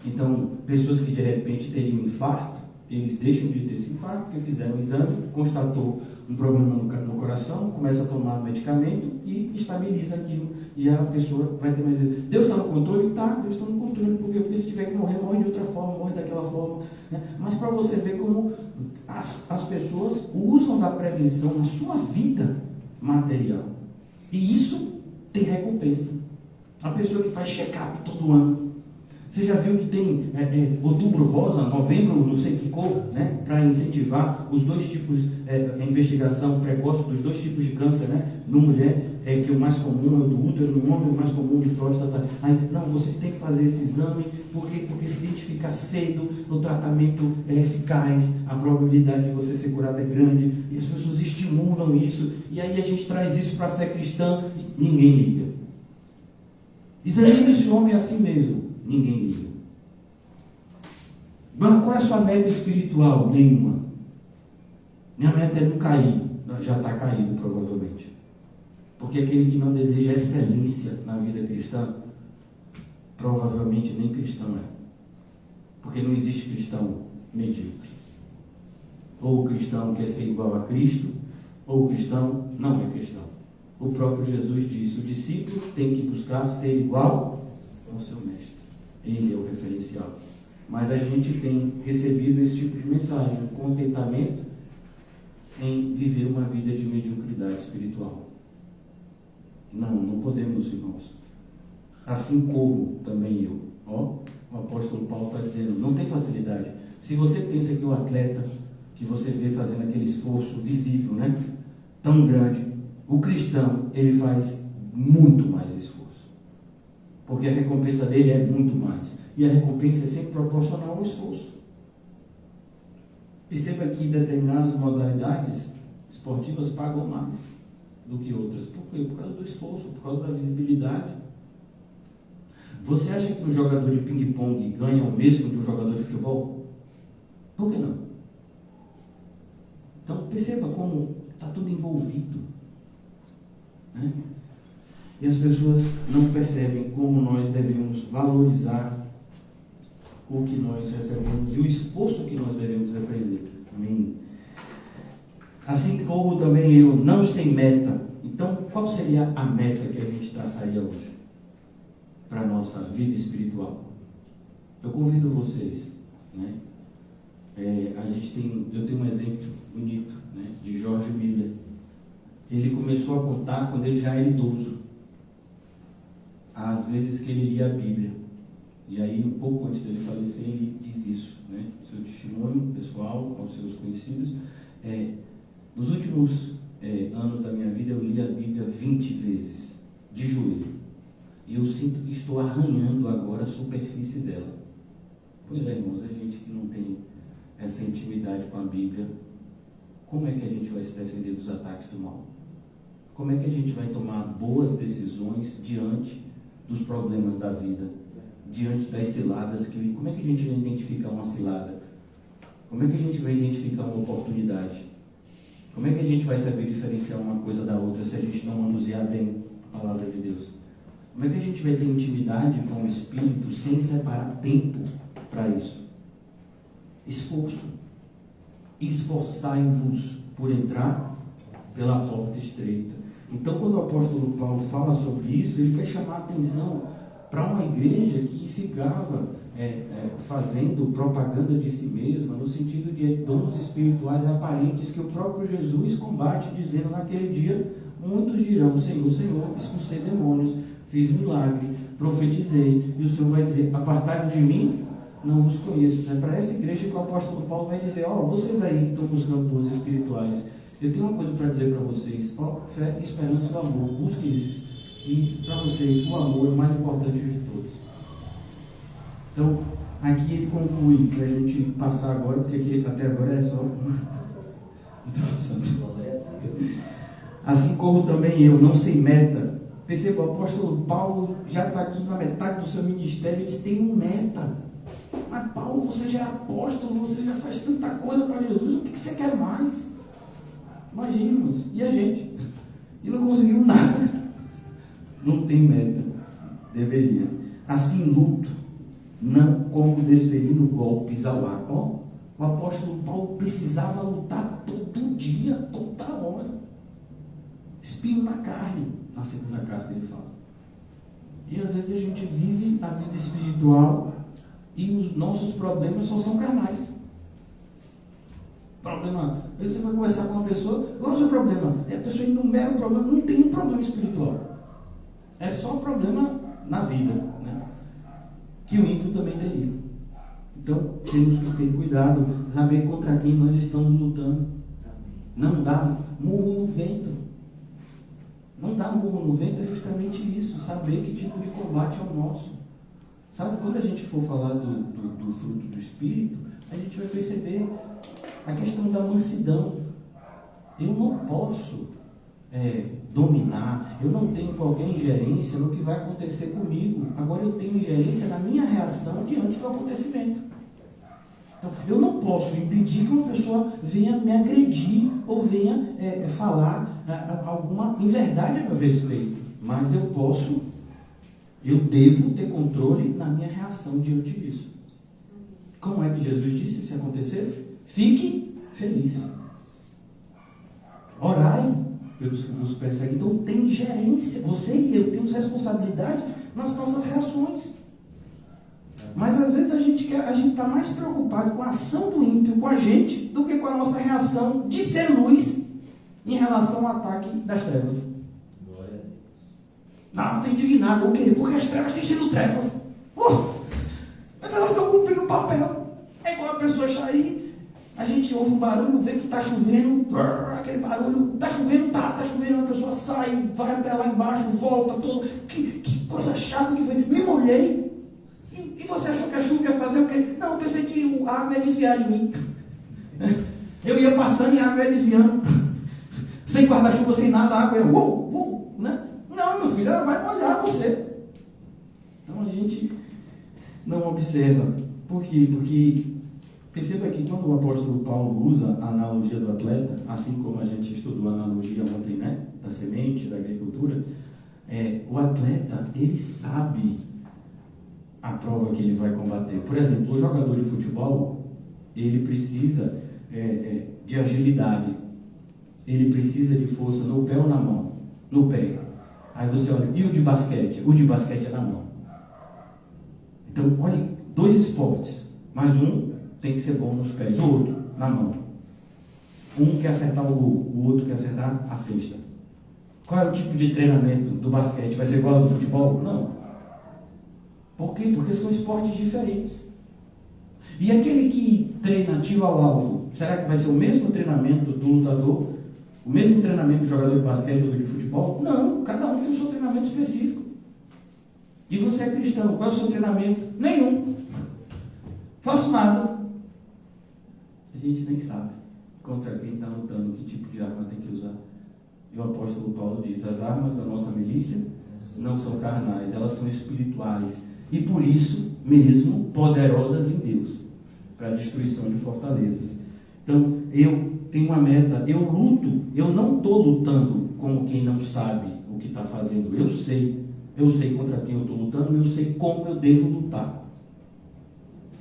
Então, pessoas que de repente teriam um infarto, eles deixam de ter esse infarto, porque fizeram o exame, constatou um problema no coração, começa a tomar medicamento e estabiliza aquilo. E a pessoa vai ter mais... Deus está no controle? Tá, Deus está no controle. Porque se tiver que morrer, morre de outra forma, morre daquela forma. Né? Mas para você ver como as pessoas usam da prevenção na sua vida material. E isso tem recompensa. A pessoa que faz check-up todo ano. Você já viu que tem outubro rosa, novembro, não sei que cor, né? Para incentivar os 2 tipos, a investigação precoce dos 2 tipos de câncer, né? Na mulher, que o mais comum é o do útero, no homem o mais comum de próstata. Aí, não, vocês têm que fazer esse exame, porque se identificar cedo, o tratamento é eficaz, a probabilidade de você ser curado é grande, e as pessoas estimulam isso, e aí a gente traz isso para a fé cristã, e ninguém liga. Examine esse homem assim mesmo. Ninguém liga. Mas qual é a sua meta espiritual? Nenhuma. Minha meta é não cair. Já está caído, provavelmente. Porque aquele que não deseja excelência na vida cristã, provavelmente nem cristão é. Porque não existe cristão medíocre. Ou o cristão quer ser igual a Cristo, ou o cristão não é cristão. O próprio Jesus disse: o discípulo tem que buscar ser igual ao seu mestre. Ele é o referencial. Mas a gente tem recebido esse tipo de mensagem, um contentamento em viver uma vida de mediocridade espiritual. Não podemos, irmãos. Assim como também eu. O apóstolo Paulo está dizendo, não tem facilidade. Se você pensa que o atleta, que você vê fazendo aquele esforço visível, né, tão grande, o cristão, ele faz muito mais esforço. Porque a recompensa dele é muito mais. E a recompensa é sempre proporcional ao esforço. Perceba que determinadas modalidades esportivas pagam mais do que outras. Por quê? Por causa do esforço, por causa da visibilidade. Você acha que um jogador de ping-pong ganha o mesmo de um jogador de futebol? Por que não? Então perceba como está tudo envolvido, né? E as pessoas não percebem como nós devemos valorizar o que nós recebemos e o esforço que nós devemos aprender. Amém? Assim como também eu, não sem meta. Então, qual seria a meta que a gente traçaria hoje para a nossa vida espiritual? Eu convido vocês, né? Eu tenho um exemplo bonito, né, de George Miller. Ele começou a contar quando ele já era idoso, às vezes que ele lia a Bíblia. E aí, um pouco antes dele falecer, ele diz isso, né? Seu testemunho pessoal, aos seus conhecidos. Nos últimos anos da minha vida, eu li a Bíblia 20 vezes, de joelho. E eu sinto que estou arranhando agora a superfície dela. Pois é, irmãos, a gente que não tem essa intimidade com a Bíblia, como é que a gente vai se defender dos ataques do mal? Como é que a gente vai tomar boas decisões diante dos problemas da vida? Diante das ciladas, como é que a gente vai identificar uma cilada? Como é que a gente vai identificar uma oportunidade? Como é que a gente vai saber diferenciar uma coisa da outra se a gente não manusear bem a palavra de Deus? Como é que a gente vai ter intimidade com o Espírito sem separar tempo para isso? Esforço. Esforçai-vos por entrar pela porta estreita. Então, quando o apóstolo Paulo fala sobre isso, ele quer chamar a atenção para uma igreja que ficava fazendo propaganda de si mesma, no sentido de dons espirituais aparentes que o próprio Jesus combate, dizendo naquele dia, muitos dirão, Senhor, Senhor, expulsei demônios, fiz milagre, profetizei, e o Senhor vai dizer, apartai-vos de mim, não vos conheço. É para essa igreja que o apóstolo Paulo vai dizer, vocês aí que estão buscando dons espirituais, eu tenho uma coisa para dizer para vocês, fé, esperança e o amor, busquem esses. E para vocês, o amor é o mais importante de todos. Então, aqui ele conclui, para a gente passar agora, porque aqui até agora é só uma introdução. Assim como também eu, não sei meta. Perceba, o apóstolo Paulo já está aqui na metade do seu ministério e diz, tem uma meta. Mas Paulo, você já é apóstolo, você já faz tanta coisa para Jesus, o que você quer mais? Imagina, e a gente? E não conseguimos nada. Não tem meta. Deveria. Assim luto, não como desferindo golpes ao ar. O apóstolo Paulo precisava lutar todo dia, toda hora. Espinho na carne, na segunda carta ele fala. E às vezes a gente vive a vida espiritual e os nossos problemas só são carnais. Problema, aí você vai conversar com uma pessoa, qual é o seu problema? A pessoa enumera o problema, não tem um problema espiritual. É só um problema na vida, né? Que o ímpio também teria. Então, temos que ter cuidado, saber contra quem nós estamos lutando. Não dá murro no vento. Não dá murro no vento é justamente isso, saber que tipo de combate é o nosso. Sabe, quando a gente for falar do fruto do Espírito, a gente vai perceber a questão da mansidão. Eu não posso dominar, eu não tenho qualquer ingerência no que vai acontecer comigo. Agora eu tenho ingerência na minha reação diante do acontecimento. Então, eu não posso impedir que uma pessoa venha me agredir ou venha falar alguma inverdade a meu respeito. Mas eu devo ter controle na minha reação diante disso. Como é que Jesus disse se acontecesse? Fique feliz. Orai pelos que vos perseguem. Então tem gerência. Você e eu temos responsabilidade nas nossas reações. Mas às vezes a gente está mais preocupado com a ação do ímpio com a gente do que com a nossa reação de ser luz em relação ao ataque das trevas. Glória a Deus. Não, estou indignado. O quê? Porque as trevas têm sido trevas. Mas elas estão cumprindo o papel. É igual a pessoa sair, a gente ouve um barulho, vê que está chovendo, aquele barulho, está chovendo, tá chovendo, a pessoa sai, vai até lá embaixo, volta, todo. Que coisa chata que foi. Me molhei. E você achou que a chuva ia fazer o quê? Não, eu pensei que a água ia desviar de mim. Eu ia passando e a água ia desviando. Sem guarda-chuva, sem nada, a água ia né? Não, meu filho, ela vai molhar você. Então a gente não observa. Por quê? Porque perceba que quando o apóstolo Paulo usa a analogia do atleta, assim como a gente estudou a analogia ontem, né? Da semente, da agricultura, o atleta, ele sabe a prova que ele vai combater. Por exemplo, o jogador de futebol, ele precisa de agilidade, ele precisa de força no pé ou na mão? No pé. Aí você olha, e o de basquete? O de basquete é na mão. Então, olha, 2 esportes, mas um tem que ser bom nos pés, o outro na mão. Um quer acertar o gol, o outro quer acertar a cesta. Qual é o tipo de treinamento do basquete? Vai ser igual ao do futebol? Não. Por quê? Porque são esportes diferentes. E aquele que treina tiro ao alvo, será que vai ser o mesmo treinamento do lutador? O mesmo treinamento do jogador de basquete ou do de futebol? Não, cada um tem o seu treinamento específico. E você é cristão, qual é o seu treinamento? Nenhum. Faço nada. A gente nem sabe contra quem está lutando, que tipo de arma tem que usar. E o apóstolo Paulo diz, as armas da nossa milícia não são carnais, elas são espirituais. E por isso mesmo poderosas em Deus, para a destruição de fortalezas. Então, eu tenho uma meta, eu luto, eu não estou lutando com quem não sabe o que está fazendo. Eu sei contra quem eu estou lutando, eu sei como eu devo lutar.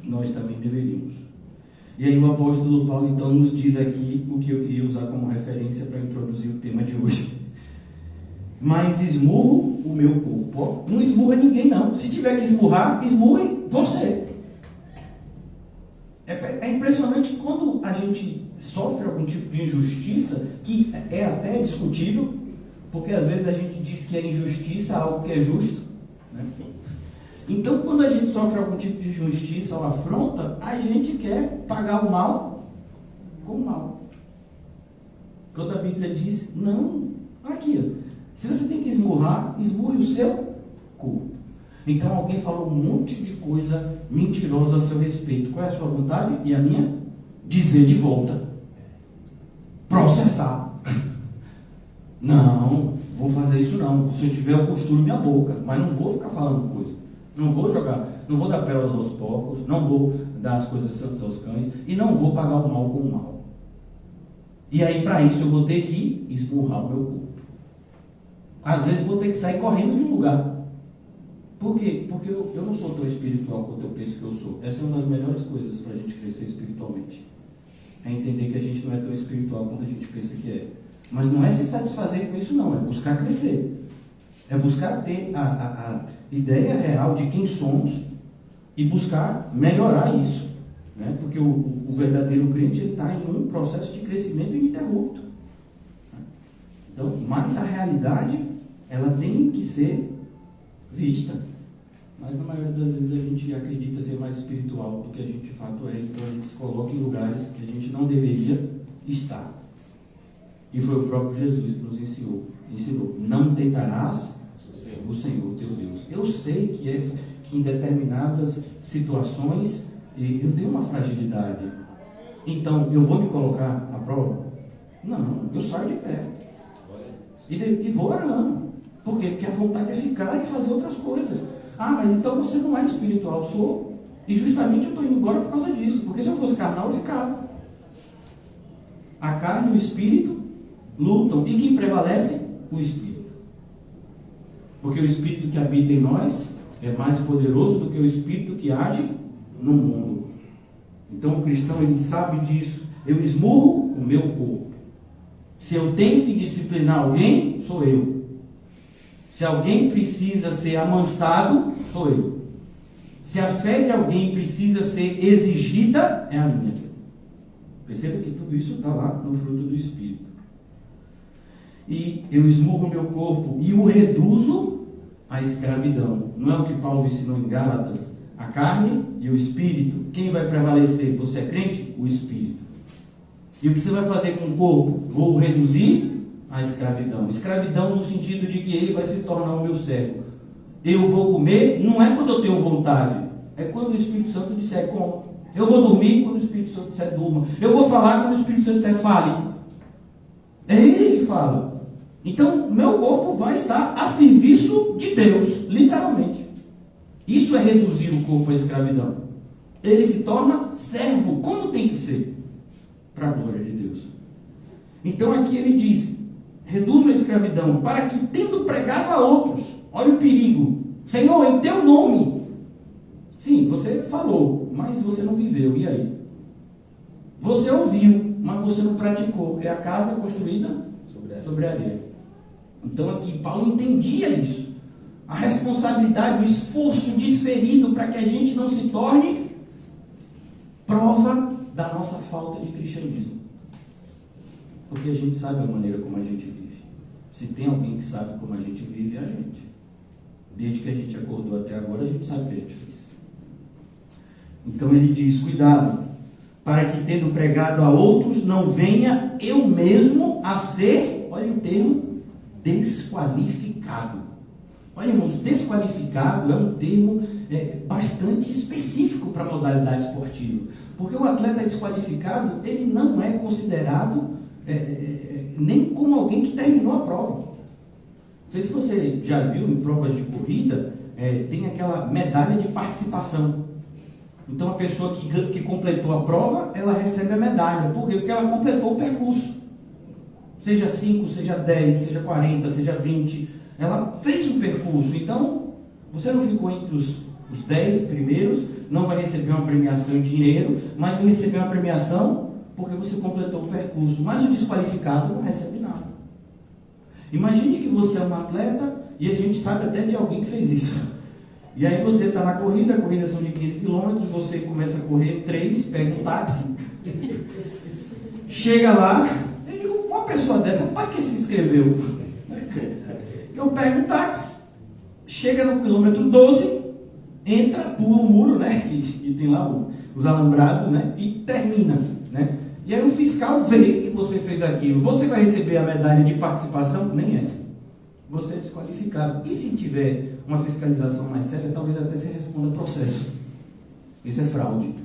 Nós também deveríamos. E aí o apóstolo Paulo então nos diz aqui o que eu queria usar como referência para introduzir o tema de hoje. Mas esmurro o meu corpo. Não esmurra ninguém não. Se tiver que esmurrar, esmurre você. É impressionante quando a gente sofre algum tipo de injustiça, que é até discutível, porque às vezes a gente diz que é injustiça algo que é justo, né? Então, quando a gente sofre algum tipo de injustiça ou afronta, a gente quer pagar o mal com o mal. Quando a Bíblia diz, não, aqui, se você tem que esmurrar, esmurre o seu corpo. Então, alguém falou um monte de coisa mentirosa a seu respeito. Qual é a sua vontade? E a minha? Dizer de volta. Processar. Não, vou fazer isso não. Se eu tiver, eu costuro minha boca, mas não vou ficar falando coisa. Não vou jogar, não vou dar pérolas aos porcos, não vou dar as coisas santas aos cães e não vou pagar o mal com o mal. E aí, para isso, eu vou ter que esmurrar o meu corpo. Às vezes, vou ter que sair correndo de um lugar. Por quê? Porque eu não sou tão espiritual quanto eu penso que eu sou. Essa é uma das melhores coisas para a gente crescer espiritualmente. É entender que a gente não é tão espiritual quanto a gente pensa que é. Mas não é se satisfazer com isso, não. É buscar crescer. É buscar ter a ideia real de quem somos e buscar melhorar isso, né? Porque o verdadeiro crente está em um processo de crescimento ininterrupto. Então, mas a realidade, ela tem que ser vista. Mas na maioria das vezes a gente acredita ser mais espiritual do que a gente de fato é, então a gente se coloca em lugares que a gente não deveria estar. E foi o próprio Jesus que nos ensinou. Não tentarás o Senhor teu Deus. Eu sei que em determinadas situações eu tenho uma fragilidade. Então, eu vou me colocar à prova? Não, eu saio de pé. E vou orando. Por quê? Porque a vontade é ficar e fazer outras coisas. Ah, mas então você não é espiritual. Sou. E justamente eu estou indo embora por causa disso. Porque se eu fosse carnal, eu ficava. A carne e o espírito lutam. E quem prevalece? O espírito. Porque o espírito que habita em nós é mais poderoso do que o espírito que age no mundo. Então o cristão, ele sabe disso. Eu esmurro o meu corpo. Se eu tenho que disciplinar alguém, sou eu. Se alguém precisa ser amansado, sou eu. Se a fé de alguém precisa ser exigida, é a minha. Perceba que tudo isso está lá no fruto do Espírito. E eu esmurro o meu corpo e o reduzo à escravidão. Não é o que Paulo ensinou em Gálatas? A carne e o Espírito. Quem vai prevalecer? Você é crente? O Espírito. E o que você vai fazer com o corpo? Vou reduzir à escravidão. Escravidão no sentido de que ele vai se tornar o meu servo. Eu vou comer, não é quando eu tenho vontade. É quando o Espírito Santo disser como. Eu vou dormir quando o Espírito Santo disser durma. Eu vou falar quando o Espírito Santo disser fale. É ele que fala. Então, meu corpo vai estar a serviço de Deus, literalmente. Isso é reduzir o corpo à escravidão. Ele se torna servo, como tem que ser, para a glória de Deus. Então aqui ele diz, reduzo a escravidão, para que, tendo pregado a outros, olha o perigo, Senhor, em teu nome. Sim, você falou, mas você não viveu, e aí? Você ouviu, mas você não praticou. É a casa construída sobre a areia. Então aqui Paulo entendia isso. A responsabilidade, o esforço desferido para que a gente não se torne prova da nossa falta de cristianismo. Porque a gente sabe a maneira como a gente vive. Se tem alguém que sabe como a gente vive, é a gente. Desde que a gente acordou até agora, a gente sabe o que a gente fez. Então ele diz, cuidado, para que tendo pregado a outros, não venha eu mesmo a ser, olha o termo, desqualificado. Olha, irmãos, desqualificado é um termo bastante específico para a modalidade esportiva. Porque o atleta desqualificado, ele não é considerado nem como alguém que terminou a prova. Não sei se você já viu em provas de corrida, tem aquela medalha de participação. Então a pessoa que completou a prova, ela recebe a medalha. Por quê? Porque ela completou o percurso. Seja 5, seja 10, seja 40, seja 20. Ela fez o percurso. Então, você não ficou entre os 10 primeiros, não vai receber uma premiação em dinheiro, mas vai receber uma premiação porque você completou o percurso. Mas o desqualificado não recebe nada. Imagine que você é um atleta e a gente sabe até de alguém que fez isso. E aí você está na corrida, a corrida são de 15 km, você começa a correr 3, pega um táxi, chega lá, eu digo, uma pessoa dessa, para que se inscreveu? Eu pego um táxi, chega no quilômetro 12, entra, pula o muro, né, que tem lá os alambrados, né, e termina, né. E aí o fiscal vê que você fez aquilo, você vai receber a medalha de participação? Nem essa. Você é desqualificado. E se tiver uma fiscalização mais séria, talvez até você responda processo. Isso é fraude.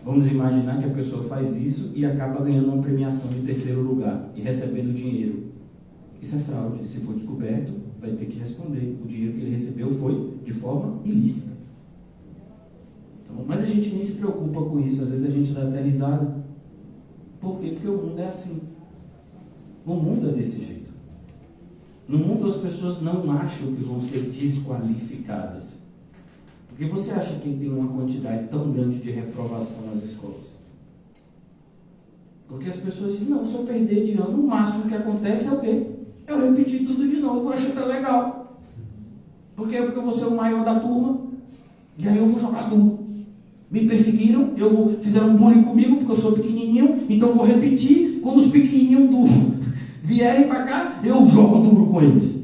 Vamos imaginar que a pessoa faz isso e acaba ganhando uma premiação de 3º lugar e recebendo dinheiro. Isso é fraude. Se for descoberto, vai ter que responder. O dinheiro que ele recebeu foi de forma ilícita. Então, mas a gente nem se preocupa com isso. Às vezes a gente dá até risada. Por quê? Porque o mundo é assim. O mundo é desse jeito. No mundo as pessoas não acham que vão ser desqualificadas. Porque você acha que tem uma quantidade tão grande de reprovação nas escolas? Porque as pessoas dizem, não, se eu perder de ano, o máximo que acontece é o quê? Eu repetir tudo de novo, eu acho até legal. Por quê? Porque eu vou ser o maior da turma, e aí eu vou jogar duro. Me perseguiram, fizeram bullying comigo, porque eu sou pequenininho, então eu vou repetir, quando os pequenininhos duros vierem para cá, eu jogo duro com eles.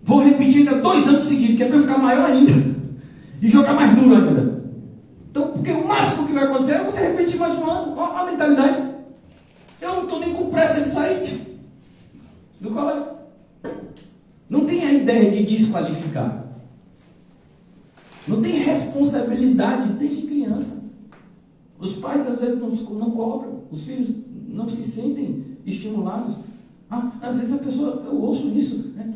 Vou repetir ainda 2 anos seguidos, que é para eu ficar maior ainda. E jogar mais duro ainda. Então, porque o máximo que vai acontecer é você repetir mais um ano. Olha a mentalidade. Eu não estou nem com pressa de sair do colégio. Não tem a ideia de desqualificar. Não tem responsabilidade desde criança. Os pais às vezes não cobram. Os filhos não se sentem estimulados. Às vezes a pessoa, eu ouço isso, né?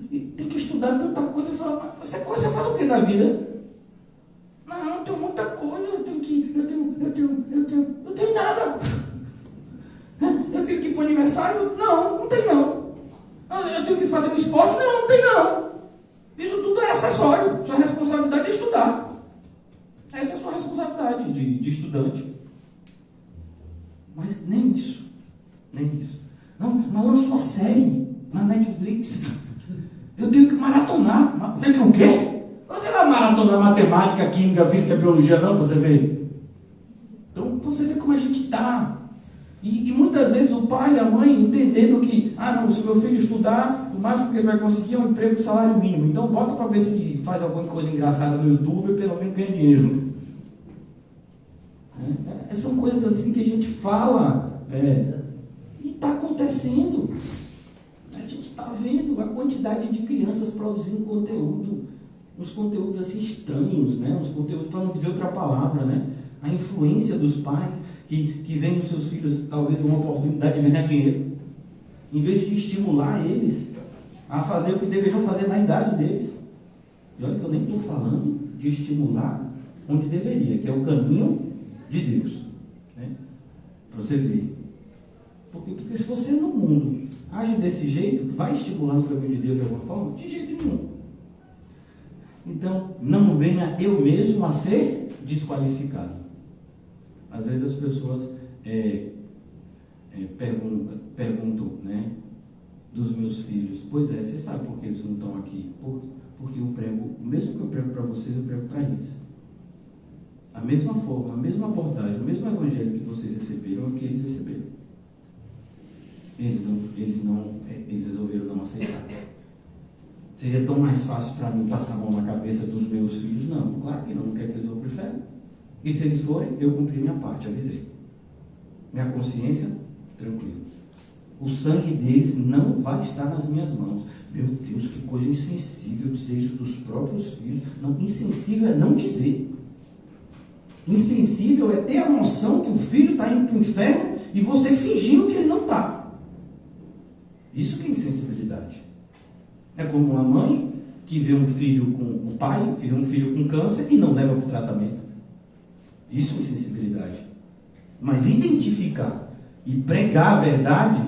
Tem que estudar tanta coisa. Eu falo, você faz o que da vida? Não, eu tenho muita coisa, eu tenho nada. Eu tenho que ir para o aniversário? Não tem não. Eu tenho que fazer um esporte? Não tem não. Isso tudo é acessório. Sua responsabilidade é estudar. Essa é a sua responsabilidade de estudante. Mas nem isso. Não lançou a série na Netflix. Eu tenho que maratonar. Você quer o quê? Você vai maratonar na matemática, química, física, biologia, não, você vê. Então, você vê como a gente está. E muitas vezes o pai e a mãe entendendo que, não, se meu filho estudar, o máximo que ele vai conseguir é um emprego de salário mínimo. Então, bota para ver se faz alguma coisa engraçada no YouTube e pelo menos ganha dinheiro. São coisas assim que a gente fala e está acontecendo. A gente está vendo a quantidade de crianças produzindo conteúdo, uns conteúdos assim estranhos, né? Uns conteúdos, para não dizer outra palavra, né? A influência dos pais que veem os seus filhos talvez uma oportunidade de ganhar dinheiro, em vez de estimular eles a fazer o que deveriam fazer na idade deles. E olha que eu nem estou falando de estimular onde deveria, que é o caminho de Deus, né? Para você ver. Porque se você no mundo age desse jeito, vai estimular no caminho de Deus de alguma forma? De jeito nenhum. Então, não venha eu mesmo a ser desqualificado. Às vezes as pessoas perguntam, né, dos meus filhos, pois é, você sabe por que eles não estão aqui? Porque eu prego, mesmo que eu prego para vocês, eu prego para eles. A mesma forma, a mesma abordagem, o mesmo evangelho que vocês receberam é o que eles receberam. Eles resolveram não aceitar. Seria tão mais fácil para mim passar a mão na cabeça dos meus filhos? Não, claro que não quer que eles vão para o inferno. E se eles forem, eu cumpri minha parte, avisei. Minha consciência, tranquilo. O sangue deles não vai estar nas minhas mãos. Meu Deus, que coisa insensível dizer isso dos próprios filhos. Não, insensível é não dizer. Insensível é ter a noção que o filho está indo para o inferno e você fingindo que ele não está. Isso que é insensibilidade. É como uma mãe que vê um filho com o pai, que vê um filho com câncer e não leva para o tratamento. Isso é insensibilidade. Mas identificar e pregar a verdade,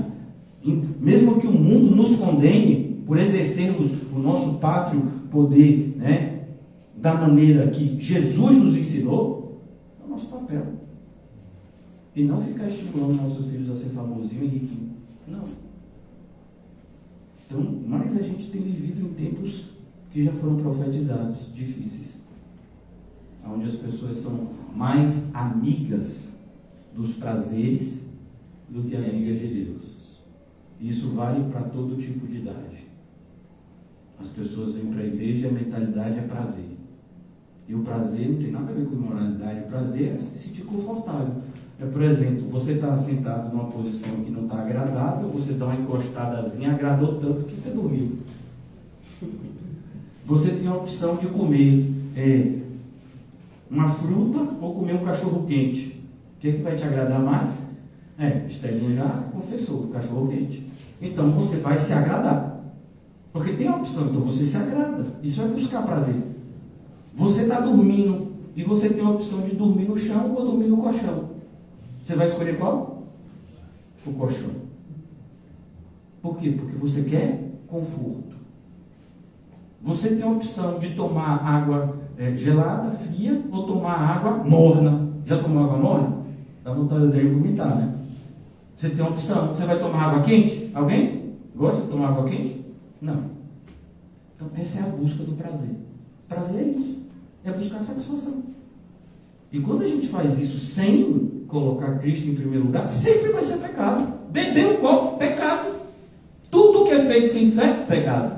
mesmo que o mundo nos condene por exercermos o nosso pátrio poder, né, da maneira que Jesus nos ensinou, é o nosso papel. E não ficar estimulando nossos filhos a ser famosinho e riquinho. Não. Então, mas a gente tem vivido em tempos que já foram profetizados, difíceis. Onde as pessoas são mais amigas dos prazeres do que amigas de Deus. Isso vale para todo tipo de idade. As pessoas vêm para a igreja e a mentalidade é prazer. E o prazer não tem nada a ver com imoralidade. O prazer é se sentir confortável. Por exemplo, você está sentado numa posição que não está agradável, você dá uma encostadazinha, agradou tanto que você dormiu. Você tem a opção de comer uma fruta ou comer um cachorro quente. O que vai te agradar mais? Estelinha já confessou, cachorro quente. Então você vai se agradar. Porque tem a opção, então você se agrada. Isso é buscar prazer. Você está dormindo e você tem a opção de dormir no chão ou dormir no colchão. Você vai escolher qual? O colchão. Por quê? Porque você quer conforto. Você tem a opção de tomar água gelada, fria, ou tomar água morna. Já tomou água morna? Dá vontade de vomitar, né? Você tem a opção. Você vai tomar água quente? Alguém gosta de tomar água quente? Não. Então essa é a busca do prazer. Prazer é isso. É buscar satisfação. E quando a gente faz isso sem colocar Cristo em primeiro lugar, sempre vai ser pecado. Beber um copo, pecado. Tudo que é feito sem fé, pecado.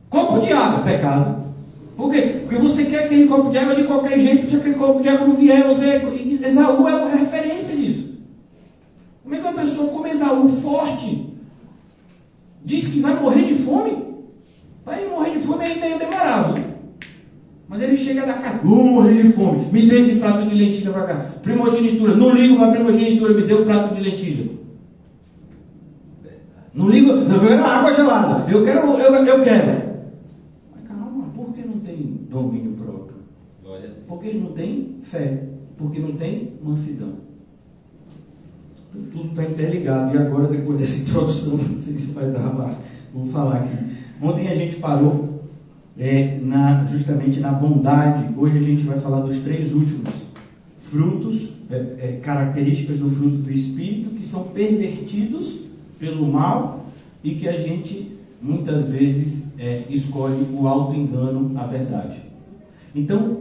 Copo de água, pecado. Por quê? Porque você quer aquele copo de água de qualquer jeito, se aquele copo de água não vier, Esaú é uma referência disso. Como é que uma pessoa como Esaú, forte, diz que vai morrer de fome? Vai morrer de fome ainda é demorável. Mas ele chega da casa, vou morrer de fome, me dê esse prato de lentilha para cá. Primogenitura, não ligo para a primogenitura, me dê um prato de lentilha. Não ligo, eu quero água gelada, eu quero. Mas calma, por que não tem domínio próprio? Porque não tem fé, porque não tem mansidão. Tudo está interligado. E agora, depois dessa introdução, não sei se vai dar, mas vou falar aqui. Ontem a gente parou justamente na bondade. Hoje a gente vai falar dos 3 últimos frutos, características do fruto do Espírito, que são pervertidos pelo mal e que a gente muitas vezes escolhe o auto-engano à verdade. Então,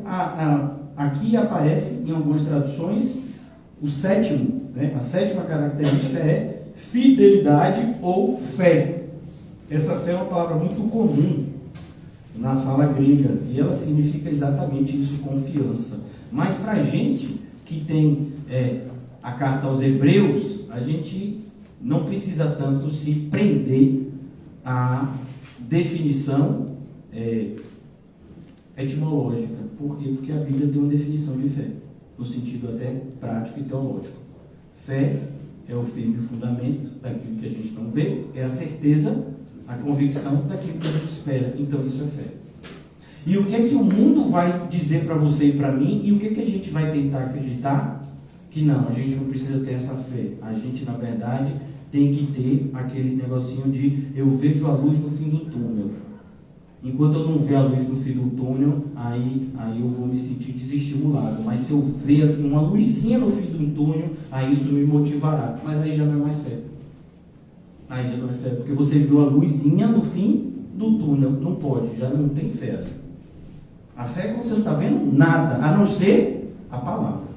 aqui aparece em algumas traduções o sétimo, né? A sétima característica é fidelidade ou fé. Essa fé é uma palavra muito comum na fala grega e ela significa exatamente isso, confiança. Mas para a gente que tem a carta aos Hebreus, a gente não precisa tanto se prender à definição etimológica. Por quê? Porque a Bíblia tem uma definição de fé, no sentido até prático e teológico. Fé é o firme fundamento daquilo que a gente não vê, é a certeza, a convicção daquilo que a gente espera. Então isso é fé. E o que é que o mundo vai dizer para você e para mim, e o que é que a gente vai tentar acreditar? Que não, a gente não precisa ter essa fé. A gente, na verdade, tem que ter aquele negocinho de eu vejo a luz no fim do túnel. Enquanto eu não ver a luz no fim do túnel, aí eu vou me sentir desestimulado. Mas se eu ver assim, uma luzinha no fim do túnel, aí isso me motivará. Mas aí já não é mais fé. Aí já não é fé, porque você viu a luzinha no fim do túnel. Não pode, já não tem fé. A fé é quando você não está vendo nada, a não ser a palavra.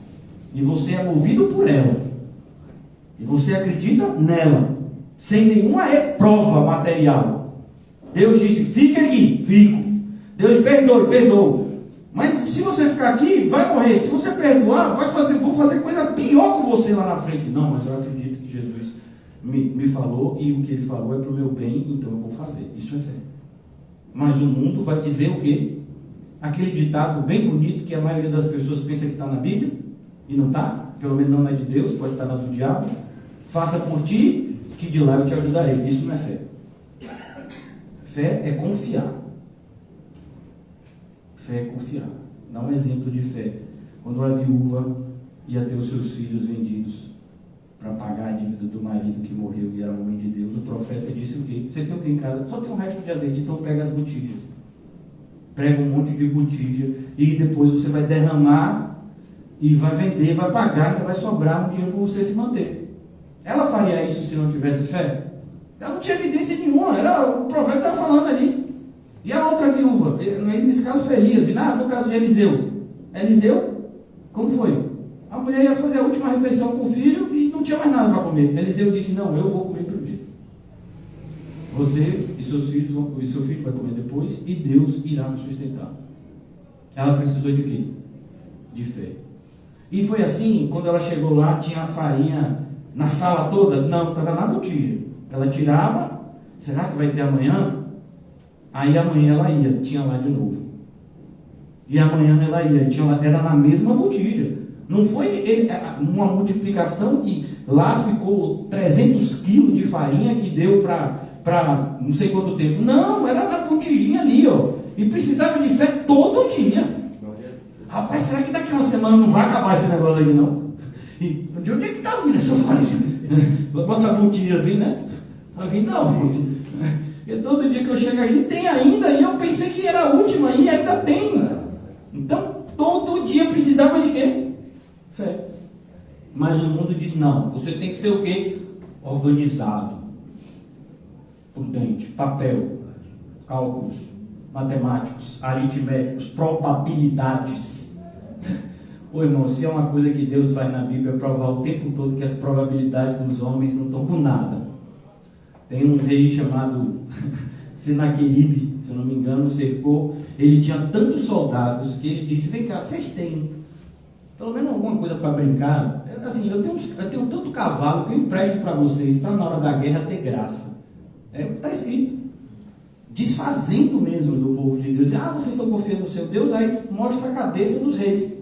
E você é movido por ela. E você acredita nela, sem nenhuma prova material. Deus disse, fique aqui, fico. Deus perdoe. Mas se você ficar aqui, vai morrer. Se você perdoar, vou fazer coisa pior com você lá na frente. Não, mas eu acredito que Jesus me falou, e o que ele falou é para o meu bem, então eu vou fazer. Isso é fé. Mas o mundo vai dizer o quê? Aquele ditado bem bonito que a maioria das pessoas pensa que está na Bíblia, e não está, pelo menos não é de Deus, pode estar na do diabo. Faça por ti, que de lá eu te ajudarei. Isso não é fé. Fé é confiar. Fé é confiar. Dá um exemplo de fé. Quando a viúva ia ter os seus filhos vendidos para pagar a dívida do marido que morreu e era homem de Deus, o profeta disse o quê? Você tem o que em casa? Só tem um resto de azeite, então pega as botijas. Prega um monte de botija e depois você vai derramar e vai vender, vai pagar, e vai sobrar um dinheiro para você se manter. Ela faria isso se não tivesse fé? Ela não tinha evidência nenhuma, o profeta estava falando ali. E a outra viúva, nesse caso foi Elias, e no caso de Eliseu. Eliseu, como foi? A mulher ia fazer a última refeição com o filho e não tinha mais nada para comer. Eliseu disse, não, eu vou comer primeiro. Você e seus filhos e seu filho vai comer depois, e Deus irá nos sustentar. Ela precisou de quê? De fé. E foi assim, quando ela chegou lá, tinha a farinha na sala toda? Não, estava na botija. Ela tirava, será que vai ter amanhã? Aí amanhã ela ia, tinha lá de novo. E amanhã ela ia, tinha lá, era na mesma botija. Não foi uma multiplicação que lá ficou 300 quilos de farinha que deu para não sei quanto tempo. Não, era na botijinha ali, ó. E precisava de fé todo dia. Rapaz, será que daqui a uma semana não vai acabar esse negócio aí, não? E de onde é que está vindo essa farinha? Bota a botijinha, né? Alguém não. E todo dia que eu chego aqui tem ainda, e eu pensei que era a última, e ainda tem. Então, todo dia precisava de quê? Fé. Mas o mundo diz, não, você tem que ser o quê? Organizado. Prudente, papel, cálculos, matemáticos, aritméticos, probabilidades. Pô, irmão, se é uma coisa que Deus faz na Bíblia, é provar o tempo todo que as probabilidades dos homens não estão com nada. Tem um rei chamado Senaqueribe, se eu não me engano, cercou. Ele tinha tantos soldados que ele disse, vem cá, vocês têm pelo menos alguma coisa para brincar? Assim, eu tenho tanto cavalo que eu empresto para vocês, para na hora da guerra ter graça. Está escrito. Desfazendo mesmo do povo de Deus. Vocês estão confiando no seu Deus? Aí mostra a cabeça dos reis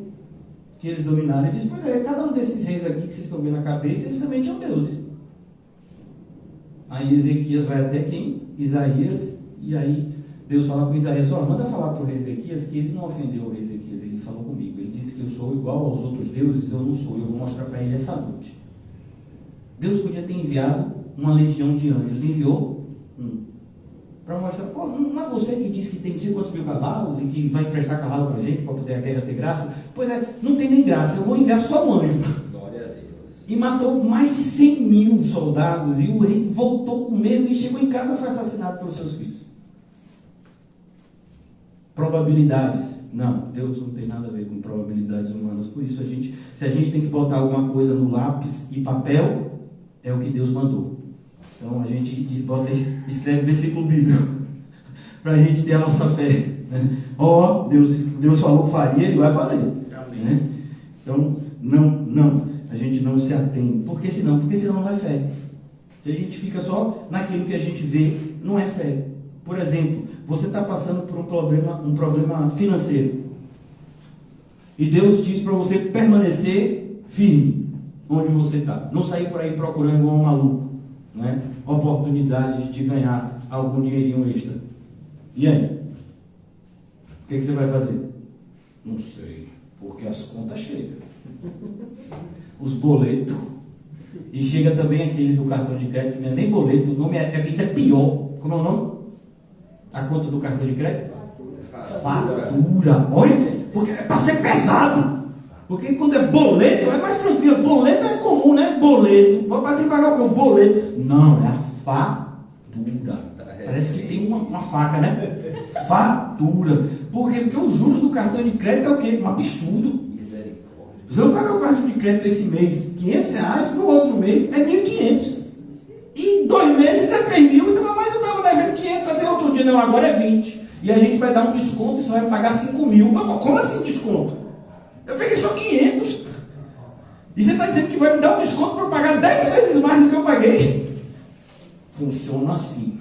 que eles dominaram. E diz, pois é, cada um desses reis aqui que vocês estão vendo a cabeça, eles também tinham deuses. Aí Ezequias vai até quem? Isaías. E aí Deus fala com Isaías, manda falar para o rei Ezequias que ele não ofendeu o rei Ezequias, ele falou comigo. Ele disse que eu sou igual aos outros deuses, eu não sou. Eu vou mostrar para ele essa noite. Deus podia ter enviado uma legião de anjos. Enviou para mostrar, não é você que disse que tem 50 mil cavalos e que vai emprestar cavalo para a gente para poder a guerra ter graça? Pois é, não tem nem graça, eu vou enviar só um anjo. Glória a Deus. E matou mais de 100 mil soldados, e o rei voltou com medo e chegou em casa e foi assassinado pelos seus filhos. Probabilidades. Não, Deus não tem nada a ver com probabilidades humanas. Por isso, se a gente tem que botar alguma coisa no lápis e papel, é o que Deus mandou. Então, a gente escreve versículo bíblico para a gente ter a nossa fé. Né? Deus falou que faria, Ele vai fazer. Né? Então, não, a gente não se atém. Porque senão não é fé. Se a gente fica só naquilo que a gente vê, não é fé. Por exemplo, você está passando por um problema financeiro. E Deus diz para você permanecer firme onde você está. Não sair por aí procurando igual um maluco, né? Oportunidades de ganhar algum dinheirinho extra. E aí? O que você vai fazer? Não sei, porque as contas chegam. Os boletos. E chega também aquele do cartão de crédito, que não é nem boleto, o nome é ainda pior. Como é o nome? A conta do cartão de crédito? Fatura. Olha, porque é para ser pesado. Porque quando é boleto, é mais tranquilo. Boleto é comum, né? Boleto. Vou ter que pagar o que? O boleto. Não, é a fatura. Parece que tem uma faca, né? Fatura. Por quê? Porque os juros do cartão de crédito é o quê? Um absurdo. Você vai pagar o cartão de crédito esse mês R$500, no outro mês é 1.500. E 2 meses é 3.000. Você fala, mas eu estava devendo 500 até outro dia. Não, agora é 20. E a gente vai dar um desconto e você vai pagar 5.000. Mas como assim desconto? Eu peguei só 500. E você está dizendo que vai me dar um desconto para pagar 10 vezes mais do que eu paguei? Funciona assim.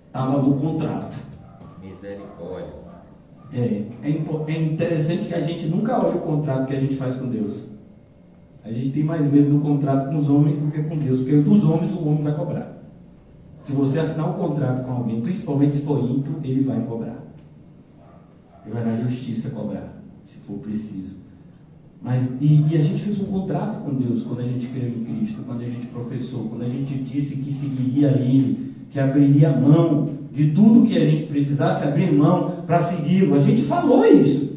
Estava no contrato. Misericórdia. É interessante que a gente nunca olha o contrato que a gente faz com Deus. A gente tem mais medo do contrato com os homens do que com Deus, porque dos homens o homem vai cobrar. Se você assinar um contrato com alguém, principalmente se for ímpio, ele vai cobrar. Ele vai na justiça cobrar, se for preciso. E a gente fez um contrato com Deus quando a gente creu em Cristo, quando a gente professou, quando a gente disse que seguiria Ele, que abriria mão de tudo que a gente precisasse abrir mão para segui-lo. A gente falou isso.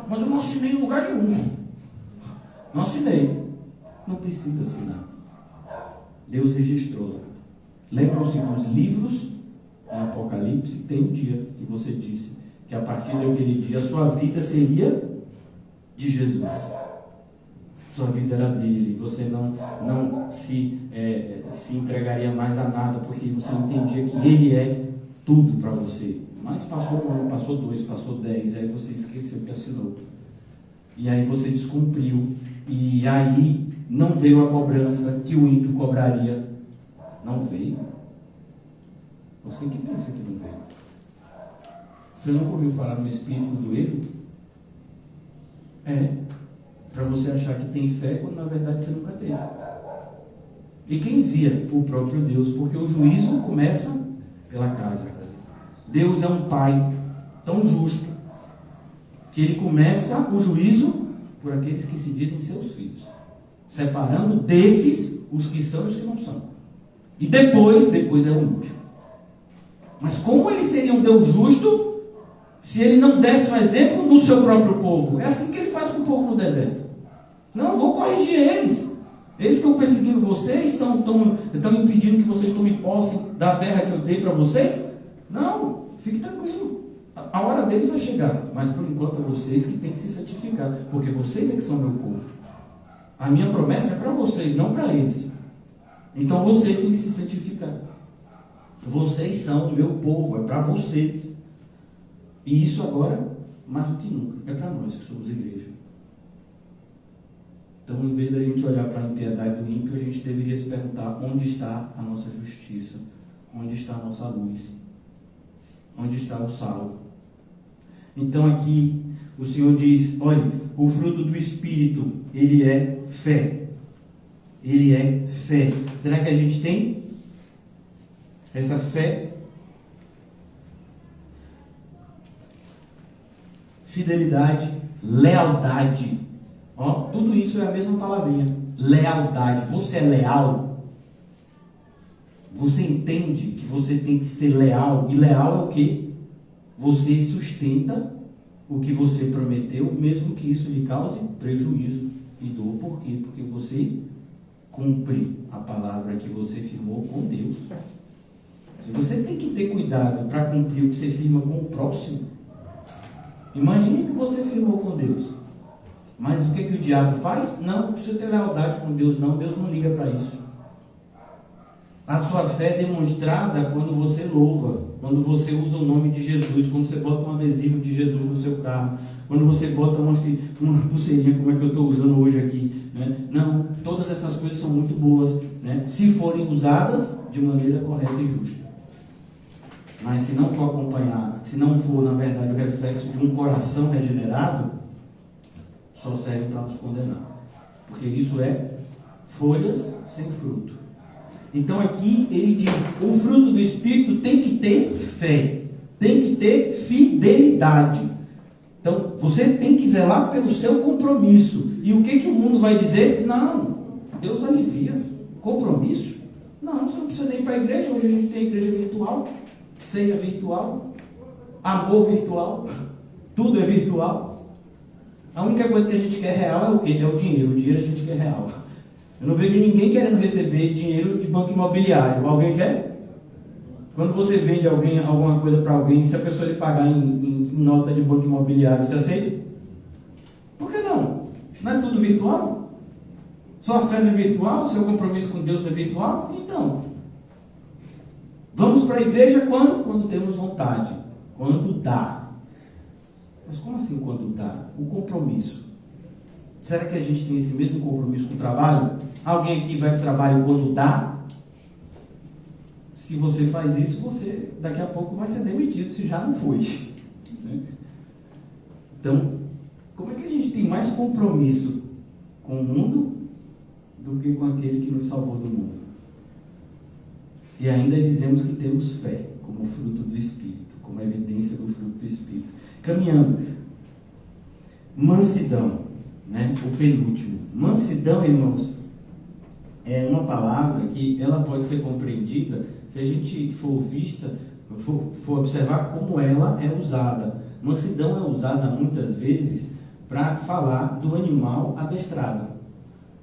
Mas eu não assinei em lugar nenhum. Não assinei. Não precisa assinar. Deus registrou. Lembram-se dos livros em Apocalipse? Tem um dia que você disse que a partir daquele dia a sua vida seria de Jesus. Sua vida era dele. Você não se entregaria mais a nada, porque você entendia que ele é tudo para você. Mas passou 1 ano, passou 2, passou 10, aí você esqueceu que assinou. E aí você descumpriu. E aí não veio a cobrança que o ímpio cobraria. Não veio. Você que pensa que não veio. Você nunca ouviu falar no espírito do erro? Para você achar que tem fé, quando na verdade você nunca teve. E quem via? O próprio Deus, porque o juízo começa pela casa. Deus é um pai tão justo que ele começa o juízo por aqueles que se dizem seus filhos, separando desses os que são e os que não são. E depois é o ímpio. Mas como ele seria um Deus justo se ele não desse um exemplo no seu próprio povo? É assim que ele faz com o povo no deserto. Não, vou corrigir eles. Eles estão perseguindo vocês, estão impedindo que vocês tomem posse da terra que eu dei para vocês? Não, fique tranquilo. A hora deles vai chegar. Mas por enquanto é vocês que têm que se santificar. Porque vocês é que são meu povo. A minha promessa é para vocês, não para eles. Então vocês têm que se santificar. Vocês são o meu povo, é para vocês. E isso agora, mais do que nunca, é para nós que somos igreja. Então, em vez da gente olhar para a impiedade do ímpio, a gente deveria se perguntar onde está a nossa justiça, onde está a nossa luz, onde está o sal. Então aqui o Senhor diz, olha, o fruto do Espírito, ele é fé. Ele é fé. Será que a gente tem essa fé? Fidelidade, lealdade. Tudo isso é a mesma palavrinha. Lealdade. Você é leal? Você entende que você tem que ser leal? E leal é o quê? Você sustenta o que você prometeu, mesmo que isso lhe cause prejuízo e dor. Por quê? Porque você cumpre a palavra que você firmou com Deus. Você tem que ter cuidado para cumprir o que você firma com o próximo. Imagine que você firmou com Deus. Mas o que o diabo faz? Não precisa ter lealdade com Deus, não. Deus não liga para isso. A sua fé é demonstrada quando você louva, quando você usa o nome de Jesus, quando você bota um adesivo de Jesus no seu carro, quando você bota uma pulseirinha, como é que eu estou usando hoje aqui. Né? Não, todas essas coisas são muito boas, né? Se forem usadas de maneira correta e justa. Mas se não for acompanhar, se não for, na verdade, o reflexo de um coração regenerado, só serve para nos condenar. Porque isso é folhas sem fruto. Então aqui ele diz, o fruto do Espírito tem que ter fé, tem que ter fidelidade. Então você tem que zelar pelo seu compromisso. E o que o mundo vai dizer? Não, Deus alivia. Compromisso? Não, você não precisa nem ir para a igreja. Hoje a gente tem igreja virtual, ceia virtual, amor virtual, tudo é virtual. A única coisa que a gente quer real é o quê? É o dinheiro. O dinheiro a gente quer real. Eu não vejo ninguém querendo receber dinheiro de banco imobiliário. Alguém quer? Quando você vende alguma coisa para alguém, se a pessoa lhe pagar em nota de banco imobiliário, você aceita? Por que não? Não é tudo virtual? Sua fé não é virtual? Seu compromisso com Deus não é virtual? Então, vamos para a igreja quando? Quando temos vontade. Quando dá. Mas como assim quando dá? O compromisso. Será que a gente tem esse mesmo compromisso com o trabalho? Alguém aqui vai para o trabalho quando dá? Se você faz isso, você daqui a pouco vai ser demitido, se já não foi. Então, como é que a gente tem mais compromisso com o mundo do que com aquele que nos salvou do mundo? E ainda dizemos que temos fé como fruto do Espírito, como evidência do fruto do Espírito. Caminhando. Mansidão. Né? O penúltimo. Mansidão, irmãos, é uma palavra que ela pode ser compreendida se a gente for observar como ela é usada. Mansidão é usada muitas vezes para falar do animal adestrado.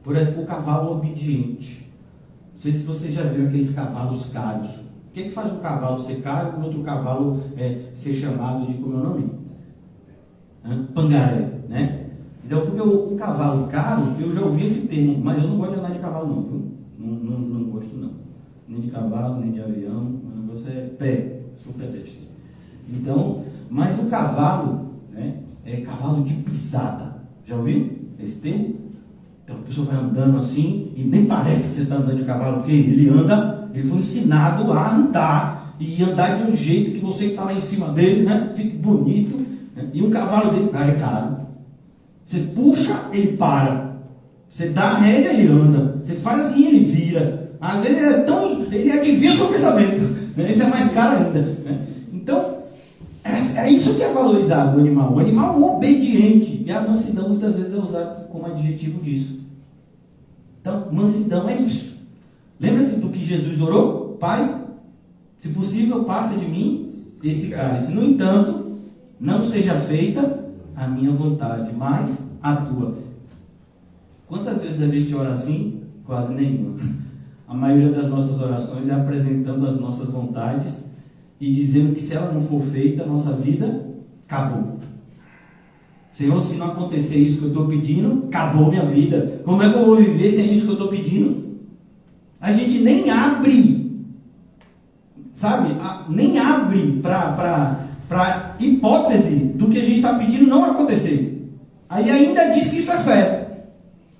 Por exemplo, o cavalo obediente. Não sei se vocês já viram aqueles cavalos caros. O que faz um cavalo ser caro e outro cavalo ser chamado de, como é o nome? Pangaré, né? Então, porque o cavalo caro, eu já ouvi esse termo, mas eu não gosto de andar de cavalo não, viu? Não gosto não. Nem de cavalo, nem de avião, o negócio é pé, sou pedestre. Então, mas o cavalo, né, é cavalo de pisada. Já ouviu esse termo? Então a pessoa vai andando assim, e nem parece que você está andando de cavalo, porque ele foi ensinado a andar, e andar de um jeito que você está lá em cima dele, né, fique bonito, né? E um cavalo dele, é caro. Você puxa, ele para. Você dá a rédea, ele anda. Você faz assim, ele vira. Às vezes ele adivinha o seu pensamento. Né? Esse é mais caro ainda. Né? Então, é isso que é valorizado o animal. O animal obediente. E a mansidão muitas vezes é usada como adjetivo disso. Então, mansidão é isso. Lembra-se do que Jesus orou? Pai, se possível, passa de mim esse cálice. No entanto, não seja feita a minha vontade, mas a tua. Quantas vezes a gente ora assim? Quase nenhuma. A maioria das nossas orações é apresentando as nossas vontades e dizendo que se ela não for feita, a nossa vida acabou. Senhor, se não acontecer isso que eu estou pedindo, acabou minha vida. Como é que eu vou viver sem isso que eu estou pedindo? A gente nem abre, sabe? Nem abre para hipótese do que a gente está pedindo não acontecer. Aí ainda diz que isso é fé.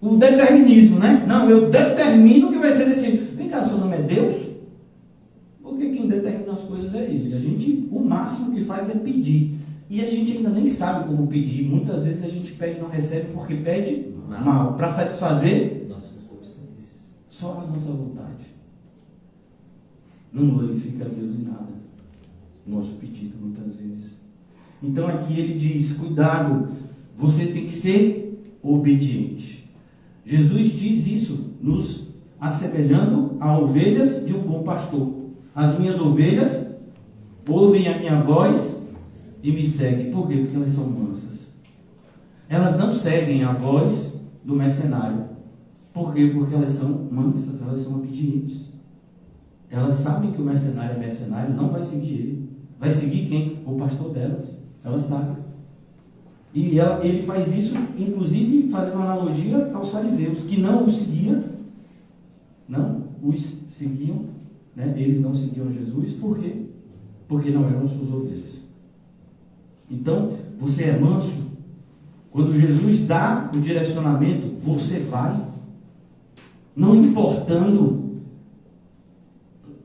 O determinismo, né? Não, eu determino que vai ser desse jeito. Vem cá, seu nome é Deus? Porque quem determina as coisas é Ele. A gente, o máximo que faz é pedir. E a gente ainda nem sabe como pedir. Muitas vezes a gente pede e não recebe porque pede mal. Para satisfazer só a nossa vontade. Não glorifica a Deus em nada. Nosso pedido muitas vezes. Então aqui ele diz, cuidado, você tem que ser obediente. Jesus diz isso, nos assemelhando a ovelhas de um bom pastor. As minhas ovelhas ouvem a minha voz e me seguem. Por quê? Porque elas são mansas. Elas não seguem a voz do mercenário. Por quê? Porque elas são mansas, elas são obedientes. Elas sabem que o mercenário é mercenário, não vai seguir ele. Vai seguir quem? O pastor delas. Elas sabem. E ele faz isso, inclusive, fazendo uma analogia aos fariseus, que não os seguiam, né? Eles não seguiam Jesus, por quê? Porque não eram suas ovelhas. Então, você é manso. Quando Jesus dá o direcionamento, você vai, não importando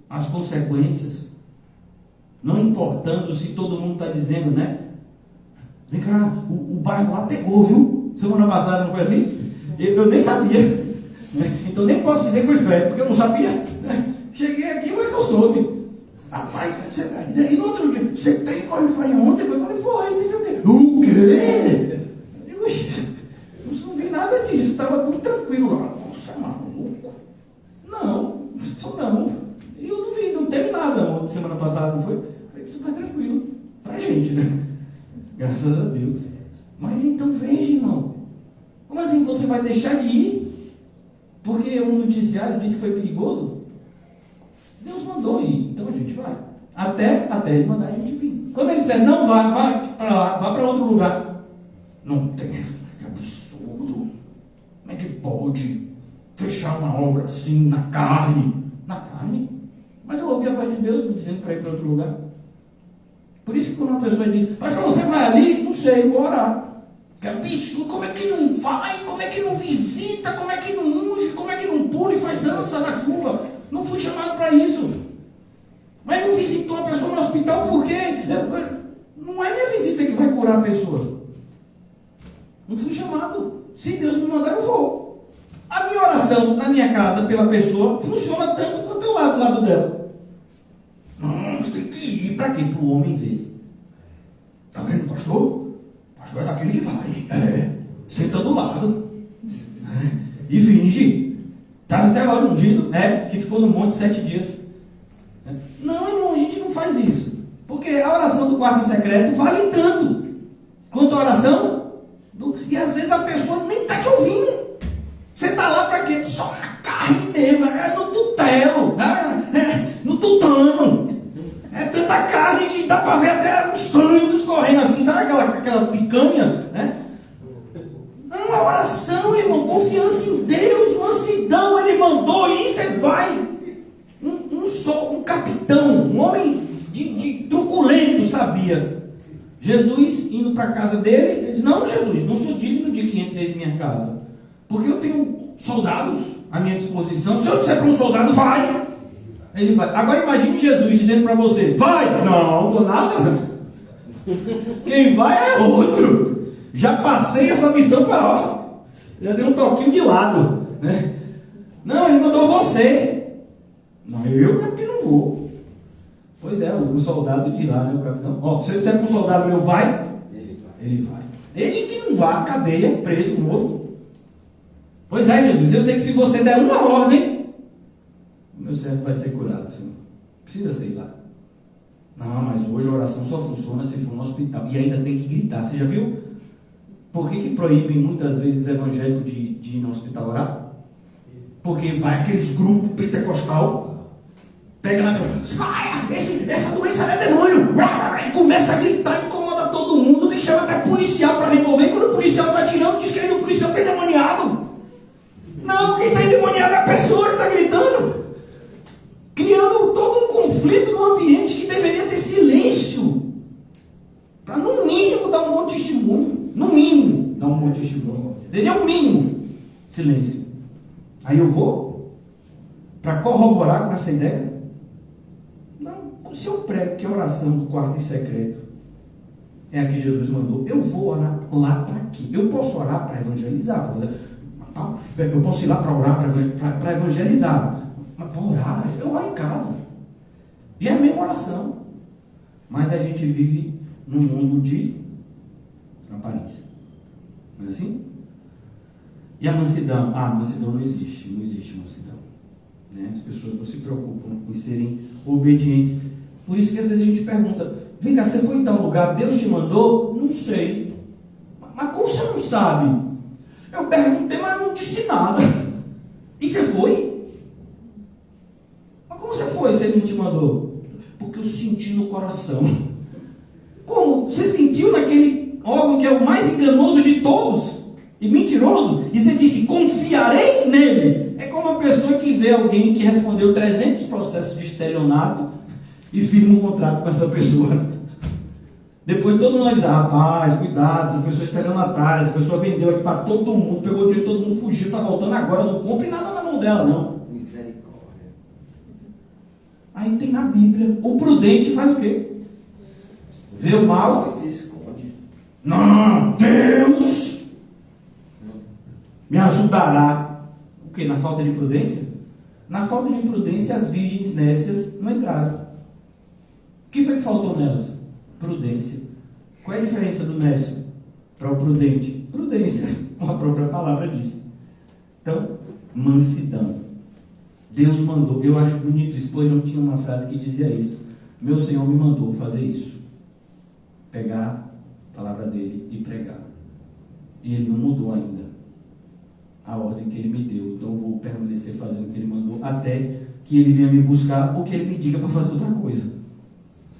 as consequências, não importando se todo mundo está dizendo, né? Vem cá, o bairro lá pegou, viu? Semana passada não foi assim? Eu nem sabia, né? Então nem posso dizer que foi fé, porque eu não sabia, né? Cheguei aqui, mas eu soube. Rapaz, e aí no outro dia, você tem Wi-Fi ontem? Eu falei, foi, o quê? Eu não vi nada disso, estava tudo tranquilo lá. Nossa, maluco. Não, isso não. Eu não vi, não teve nada semana passada, não foi? Foi super tranquilo. Pra gente, né? Graças a Deus. Mas então veja, irmão. Como assim você vai deixar de ir? Porque um noticiário disse que foi perigoso? Deus mandou ir, então a gente vai. Até ele mandar a gente vir. Quando ele disser, não, vai para lá, vá para outro lugar. Não tem. Que absurdo. Como é que pode fechar uma obra assim na carne? Na carne? Mas eu ouvi a voz de Deus me dizendo para ir para outro lugar. Por isso que quando uma pessoa diz, pastor, você vai ali? Não sei, eu vou orar. Que absurdo, como é que não vai? Como é que não visita? Como é que não unge? Como é que não pula e faz dança na chuva? Não fui chamado para isso. Mas não visitou a pessoa no hospital por quê? Não é minha visita que vai curar a pessoa. Não fui chamado. Se Deus me mandar, eu vou. A minha oração na minha casa pela pessoa funciona tanto quanto eu lá do lado dela. Não, você tem que ir para quê? Para o homem ver. Está vendo, pastor? O pastor é daquele que vai. Senta do lado. E finge. Está até agora ungido, que ficou no monte 7 dias. Não, irmão, a gente não faz isso. Porque a oração do quarto em secreto vale tanto quanto a oração e às vezes a pessoa nem está te ouvindo. Você está lá para quê? Só na carne mesmo, no tutelo, no tutano. É tanta carne que dá para ver até o sangue escorrendo assim, sabe aquela picanha, né? Não, a oração, irmão, confiança em Deus, mansidão, Ele mandou ir, você vai. Um capitão, um homem de truculento sabia. Jesus indo para a casa dele, ele disse, não, Jesus, não sou digno de que entre em minha casa, porque eu tenho soldados à minha disposição. Se eu disser para um soldado, vai, ele vai. Agora imagine Jesus dizendo para você, vai, não vou nada. Quem vai é outro. Já passei essa missão para lá. Já dei um toquinho de lado, né? Não, ele mandou você. Não, eu é porque não vou. Pois é, o soldado de lá, né? O capitão. Se eu disser para um soldado meu, vai? Ele vai. Ele que não vai, cadeia, preso, morto. Pois é, Jesus, eu sei que se você der uma ordem, o meu servo vai ser curado, Senhor. Precisa ser lá. Não, mas hoje a oração só funciona se for no hospital. E ainda tem que gritar. Você já viu? Por que proíbem muitas vezes evangélicos de ir no hospital orar? Porque vai aqueles grupos pentecostal, pega na essa doença é demônio, e começa a gritar, incomoda todo mundo, nem chama até policial para remover. Quando o policial está atirando, diz que o policial está endemoniado. Não, quem está endemoniado é a pessoa que está gritando, criando todo um conflito no ambiente que deveria ter silêncio, para no mínimo dar um bom testemunho. No mínimo, dar um bom testemunho. Ele é o mínimo. Silêncio. Aí eu vou para corroborar com essa ideia? Não. Se eu prego que a oração do quarto em secreto é a que Jesus mandou, eu vou orar lá para quê? Eu posso orar para evangelizar. Eu posso ir lá para orar para evangelizar. Mas para orar, eu oro em casa. E é a mesma oração. Mas a gente vive num mundo de aparência. Não é assim? E a mansidão? A mansidão não existe mansidão. Né? As pessoas não se preocupam em serem obedientes. Por isso que às vezes a gente pergunta, vem cá, você foi em tal lugar, Deus te mandou? Não sei. Mas como você não sabe? Eu perguntei, mas não disse nada. E você foi? Mas como você foi se ele não te mandou? Porque eu senti no coração. Como? Você sentiu naquele órgão que é o mais enganoso de todos e mentiroso, e você disse, confiarei nele. É como a pessoa que vê alguém que respondeu 300 processos de estelionato e firma um contrato com essa pessoa. Depois todo mundo vai dizer, rapaz, cuidado, essa pessoa é estelionatária, essa pessoa vendeu aqui para todo mundo, pegou o dinheiro, todo mundo fugiu, está voltando agora, não compre nada na mão dela, não. Misericórdia. Aí tem na Bíblia, o prudente faz o quê? Vê o mal Ele se esconde. Não, Deus me ajudará. O que? Na falta de prudência? Na falta de prudência, as virgens nécias não entraram. O que foi que faltou nelas? Prudência. Qual é a diferença do nécio para o prudente? Prudência, como a própria palavra diz. Então, mansidão. Deus mandou. Eu acho bonito isso, pois não tinha uma frase que dizia isso. Meu Senhor me mandou fazer isso. Pegar a palavra dele e pregar. E ele não mudou ainda a ordem que ele me deu. Então eu vou permanecer fazendo o que ele mandou até que ele venha me buscar ou que ele me diga para fazer outra coisa.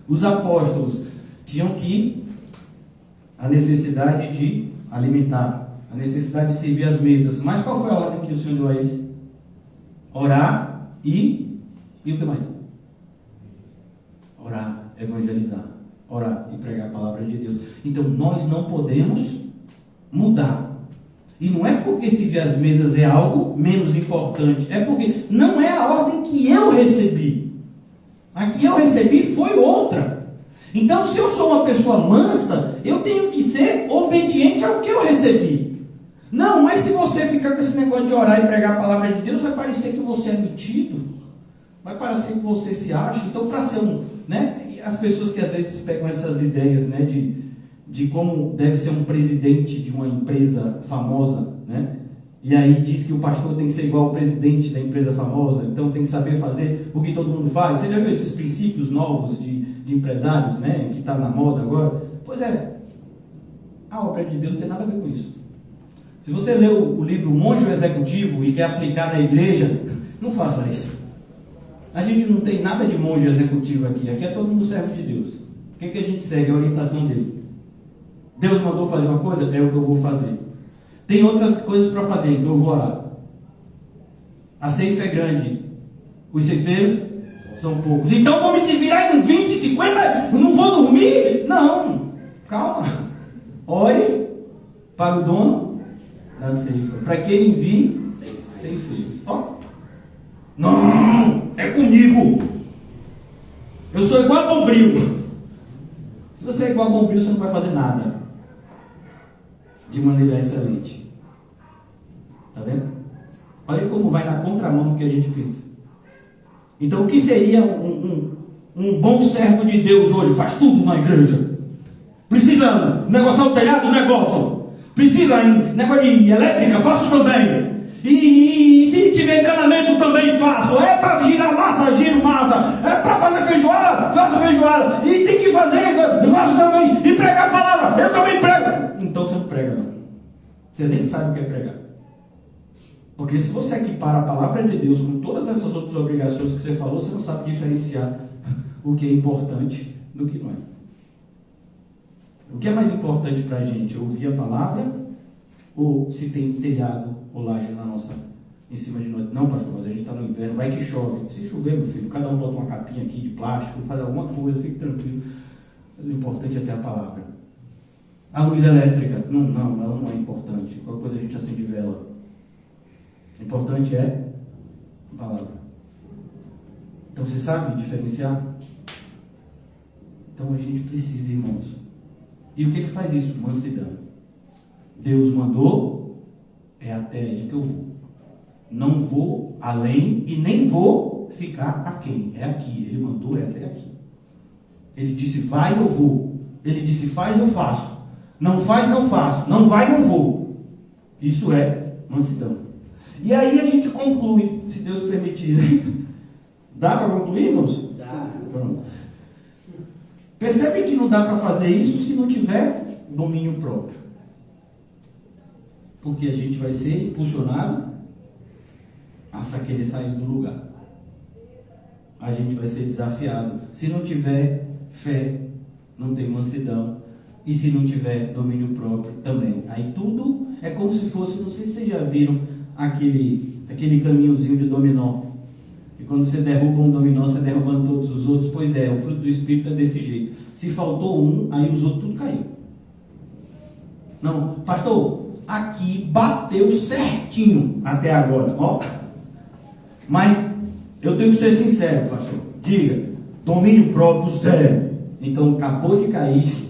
Os apóstolos tinham que a necessidade de alimentar, a necessidade de servir as mesas. Mas qual foi a ordem que o Senhor deu a eles? Orar e o que mais? Orar, evangelizar. Orar e pregar a palavra de Deus. Então nós não podemos mudar. E não é porque servir as mesas é algo menos importante. É porque não é a ordem que eu recebi. A que eu recebi foi outra. Então se eu sou uma pessoa mansa, eu tenho que ser obediente ao que eu recebi. Não, mas se você ficar com esse negócio de orar e pregar a palavra de Deus, vai parecer que você é metido. Vai parecer que você se acha. Então para ser as pessoas que às vezes pegam essas ideias, de como deve ser um presidente de uma empresa famosa, e aí diz que o pastor tem que ser igual ao presidente da empresa famosa, então tem que saber fazer o que todo mundo faz. Você já viu esses princípios novos de empresários, que está na moda agora? Pois é, a obra de Deus não tem nada a ver com isso. Se você lê o livro Monge Executivo e quer aplicar na igreja, não faça isso. A gente não tem nada de monge executivo aqui é todo mundo servo de Deus. O que a gente segue? A orientação dele. Deus mandou fazer uma coisa, é o que eu vou fazer. Tem outras coisas para fazer, então eu vou orar. A ceifa é grande, os ceifeiros são poucos. Então vou me desvirar em 20, 50, não vou dormir? Não, calma. Ore para o dono da ceifa, para que ele envie ceifeiros. Não, é comigo. Eu sou igual a Bombril. Se você é igual a Bombril, você não vai fazer nada de maneira excelente. Está vendo? Olha como vai na contramão do que a gente pensa. Então o que seria um bom servo de Deus hoje? Faz tudo na igreja. Precisa negociar o telhado? Negócio. Precisa negócio de elétrica? Faço também. E se tiver encanamento também faço. É para girar massa, giro massa. É para fazer feijoada, faço feijoada. E tem que fazer, faço também. E pregar a palavra, eu também prego. Então você não prega, não. Você nem sabe o que é pregar. Porque se você equipara a palavra de Deus com todas essas outras obrigações que você falou, você não sabe diferenciar o que é importante do que não é. O que é mais importante para a gente? Ouvir a palavra ou se tem telhado ou laje em cima de nós? Não, pastor, mas a gente está no inverno, vai que chove. Se chover, meu filho, cada um bota uma capinha aqui de plástico, faz alguma coisa, fique tranquilo. Mas o importante é ter a palavra. A luz elétrica, não, ela não é importante. Qualquer coisa a gente acende vela. O importante é a palavra. Então você sabe diferenciar? Então a gente precisa, irmãos. E o que faz isso? Mansidão. Deus mandou, é até aí que eu vou. Não vou além e nem vou ficar aquém. É aqui. Ele mandou, é até aqui. Ele disse, vai, eu vou. Ele disse, faz, eu faço. Não faz, não faço. Não vai, não vou. Isso é mansidão. E aí a gente conclui, se Deus permitir. Dá para concluir, irmãos? Dá. Pronto. Percebe que não dá para fazer isso se não tiver domínio próprio. Porque a gente vai ser impulsionado a querer sair do lugar. A gente vai ser desafiado. Se não tiver fé, não tem mansidão. E se não tiver domínio próprio também. Aí tudo é como se fosse, não sei se vocês já viram aquele caminhozinho de dominó. E quando você derruba um dominó, você derrubando todos os outros. Pois é, o fruto do Espírito é desse jeito. Se faltou um, aí os outros tudo caiu. Não, pastor, aqui bateu certinho até agora, ó. Mas eu tenho que ser sincero, pastor. Diga, domínio próprio zero. Então acabou de cair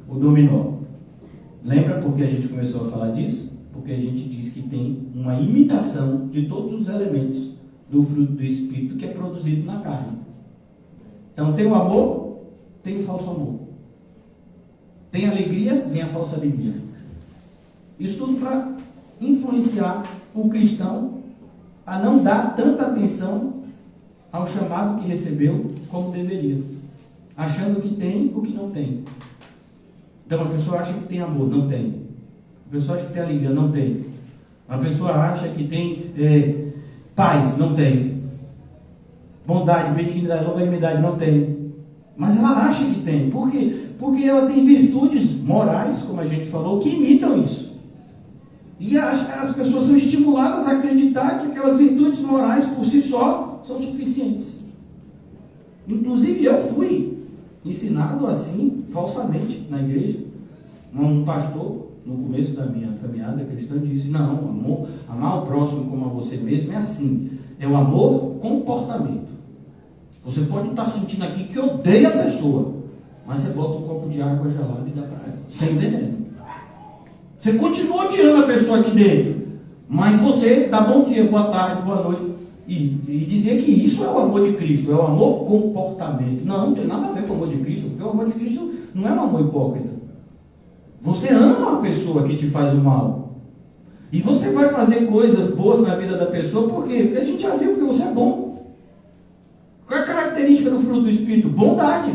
o dominó. Lembra por que a gente começou a falar disso? Porque a gente diz que tem uma imitação de todos os elementos do fruto do Espírito que é produzido na carne. Então tem o amor, tem o falso amor. Tem alegria, vem a falsa alegria. Isso tudo para influenciar o cristão a não dar tanta atenção ao chamado que recebeu como deveria, achando que tem o que não tem. Então a pessoa acha que tem amor, não tem. A pessoa acha que tem alegria, não tem. A pessoa acha que tem paz, não tem. Bondade, benignidade, longanimidade, não tem. Mas ela acha que tem. Por quê? Porque ela tem virtudes morais, como a gente falou, que imitam isso. E as pessoas são estimuladas a acreditar que aquelas virtudes morais por si só são suficientes. Inclusive eu fui ensinado assim, falsamente, na igreja. Um pastor, no começo da minha caminhada cristã, disse: não, amar o próximo como a você mesmo é assim. É o amor comportamento. Você pode estar sentindo aqui que odeia a pessoa, mas você bota um copo de água gelada e dá para ela, sem veneno. Você continua odiando a pessoa aqui dentro, mas você dá bom dia, boa tarde, boa noite. E dizer que isso é o amor de Cristo, é o amor comportamento. Não tem nada a ver com o amor de Cristo, porque o amor de Cristo não é um amor hipócrita. Você ama a pessoa que te faz o mal. E você vai fazer coisas boas na vida da pessoa, por quê? Porque a gente já viu que você é bom. Qual é a característica do fruto do Espírito? Bondade.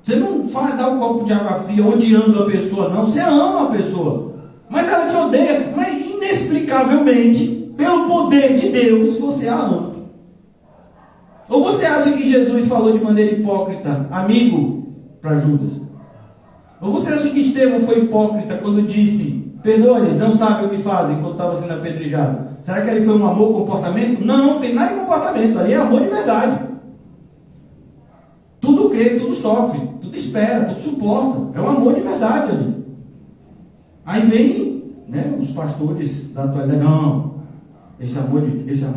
Você não vai dar um copo de água fria odiando a pessoa, não. Você ama a pessoa. Mas ela te odeia. Mas inexplicavelmente, pelo poder de Deus, você a ama. Ou você acha que Jesus falou de maneira hipócrita, amigo, para Judas? Ou você acha que Estevão foi hipócrita quando disse: perdoa-lhes, não sabem o que fazem, quando estava sendo apedrejado? Será que ali foi um amor, comportamento? Não tem nada de comportamento, ali é amor de verdade. Tudo crê, tudo sofre, tudo espera, tudo suporta. É um amor de verdade ali. Aí vem, os pastores da atualidade: não, esse amor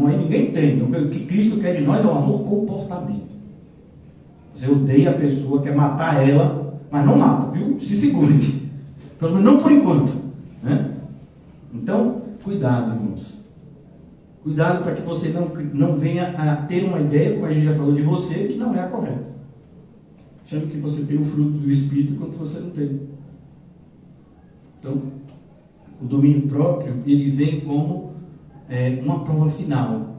aí ninguém tem. Então, o que Cristo quer de nós é um amor comportamento. Você odeia a pessoa, quer matar ela, mas não mata, viu? Se segure. Pelo menos não por enquanto. Então, cuidado, irmãos. Cuidado para que você não venha a ter uma ideia, como a gente já falou de você, que não é a correta. Achando que você tem o fruto do Espírito quando você não tem. Então, o domínio próprio, ele vem como uma prova final.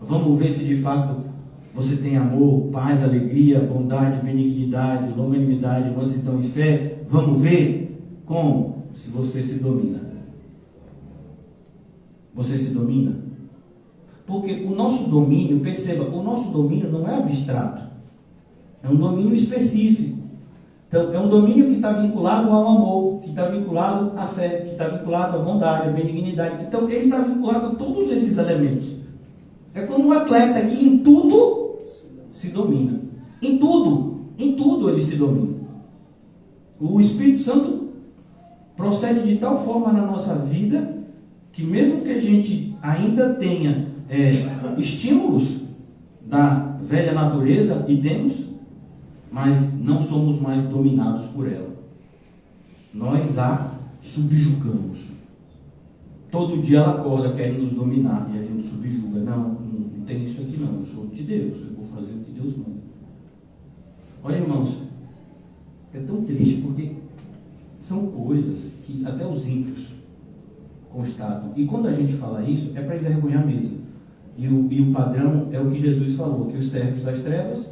Vamos ver se de fato você tem amor, paz, alegria, bondade, benignidade, longanimidade, mansidão e fé. Vamos ver como? Se você se domina. Você se domina? Porque o nosso domínio, perceba, o nosso domínio não é abstrato. É um domínio específico. Então, é um domínio que está vinculado ao amor, que está vinculado à fé, que está vinculado à bondade, à benignidade. Então, ele está vinculado a todos esses elementos. É como um atleta que em tudo se domina. Em tudo ele se domina. O Espírito Santo procede de tal forma na nossa vida que mesmo que a gente ainda tenha estímulos da velha natureza, e temos, mas não somos mais dominados por ela. Nós a subjugamos. Todo dia ela acorda querendo nos dominar e a gente subjuga. Não tem isso aqui não, eu sou de Deus, eu vou fazer o que Deus manda. Olha, irmãos, é tão triste porque são coisas que até os ímpios constatam. E quando a gente fala isso, é para envergonhar mesmo. E o padrão é o que Jesus falou, que os servos das trevas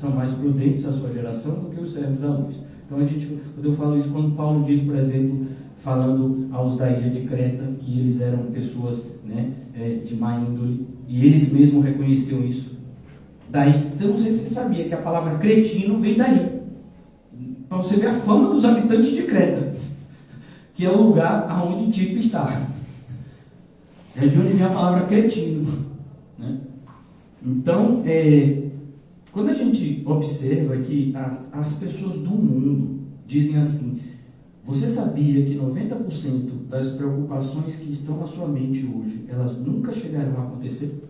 são mais prudentes à sua geração do que os servos da luz. Então, quando eu falo isso, quando Paulo diz, por exemplo, falando aos da ilha de Creta, que eles eram pessoas de má índole, e eles mesmos reconheciam isso. Daí, eu não sei se você sabia que a palavra cretino vem daí. Para você ver a fama dos habitantes de Creta, que é o lugar onde Tito está. É de onde vem a palavra cretino, né? Então, quando a gente observa que as pessoas do mundo dizem assim: você sabia que 90% das preocupações que estão na sua mente hoje, elas nunca chegarão a acontecer?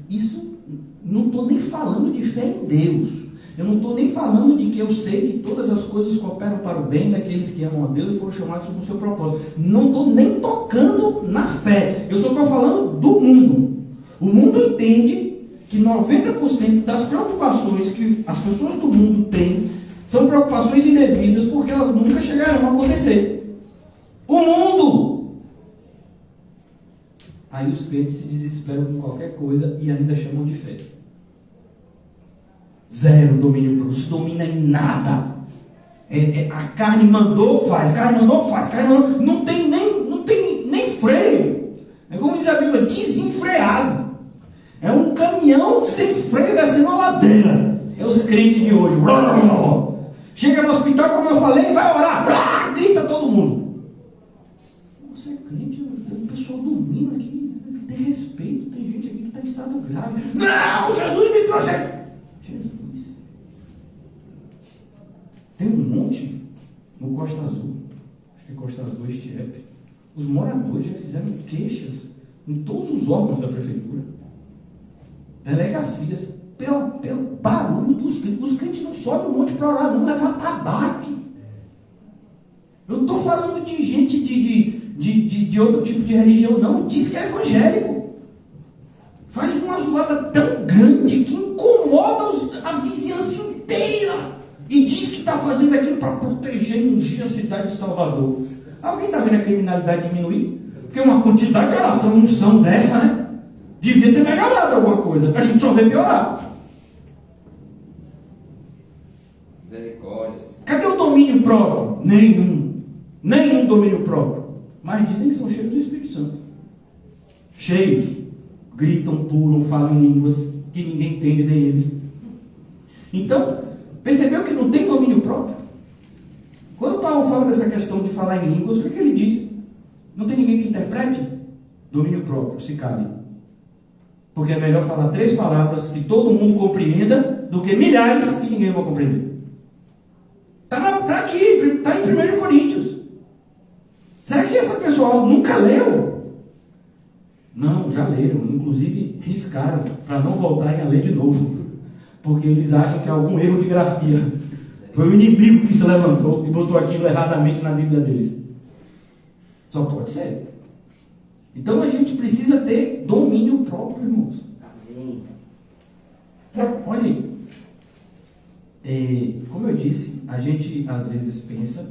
Isso, não estou nem falando de fé em Deus. Eu não estou nem falando de que eu sei que todas as coisas cooperam para o bem daqueles que amam a Deus e foram chamados sob o seu propósito. Não estou nem tocando na fé. Eu só estou falando do mundo. O mundo entende que 90% das preocupações que as pessoas do mundo têm são preocupações indevidas, porque elas nunca chegarão a acontecer. O mundo! Aí os crentes se desesperam com qualquer coisa e ainda chamam de fé. Zero domínio próprio, não se domina em nada. A carne mandou, faz, não tem nem freio. É como diz a Bíblia, desenfreado. É um caminhão sem freio descendo a ladeira. É os crentes de hoje. Chega no hospital, como eu falei, vai orar, grita todo mundo. Você é crente, o pessoal dormindo aqui, tem respeito, tem gente aqui que está em estado grave. Não, Jesus me trouxe. Jesus. Tem um monte no Costa Azul, acho que é Costa Azul, Estiep. Os moradores já fizeram queixas em todos os órgãos da prefeitura, delegacias, pelo barulho dos crentes. Os crentes não sobem um monte para orar, não levar tabaco. Eu não estou falando de gente de outro tipo de religião, não. Diz que é evangélico. Faz uma zoada tão grande que incomoda a vizinhança inteira. E diz que está fazendo aquilo para proteger e ungir a cidade de Salvador. Alguém está vendo a criminalidade diminuir? Porque uma quantidade de oração, unção dessa, né? Devia ter melhorado alguma coisa. A gente só vê piorar. Misericórdia. Cadê o domínio próprio? Nenhum domínio próprio. Mas dizem que são cheios do Espírito Santo. Cheios. Gritam, pulam, falam em línguas que ninguém entende, nem eles. Então, percebeu que não tem domínio próprio? Quando Paulo fala dessa questão de falar em línguas, o que ele diz? Não tem ninguém que interprete? Domínio próprio, se cale. Porque é melhor falar 3 palavras que todo mundo compreenda do que milhares que ninguém vai compreender. Está aqui, está em 1 Coríntios. Será que essa pessoa nunca leu? Não, já leram. Inclusive riscaram para não voltarem a ler de novo. Porque eles acham que é algum erro de grafia. Foi o inimigo que se levantou e botou aquilo erradamente na Bíblia deles. Só pode ser. Então a gente precisa ter domínio próprio, irmãos. Amém. Olha aí. Como eu disse, a gente às vezes pensa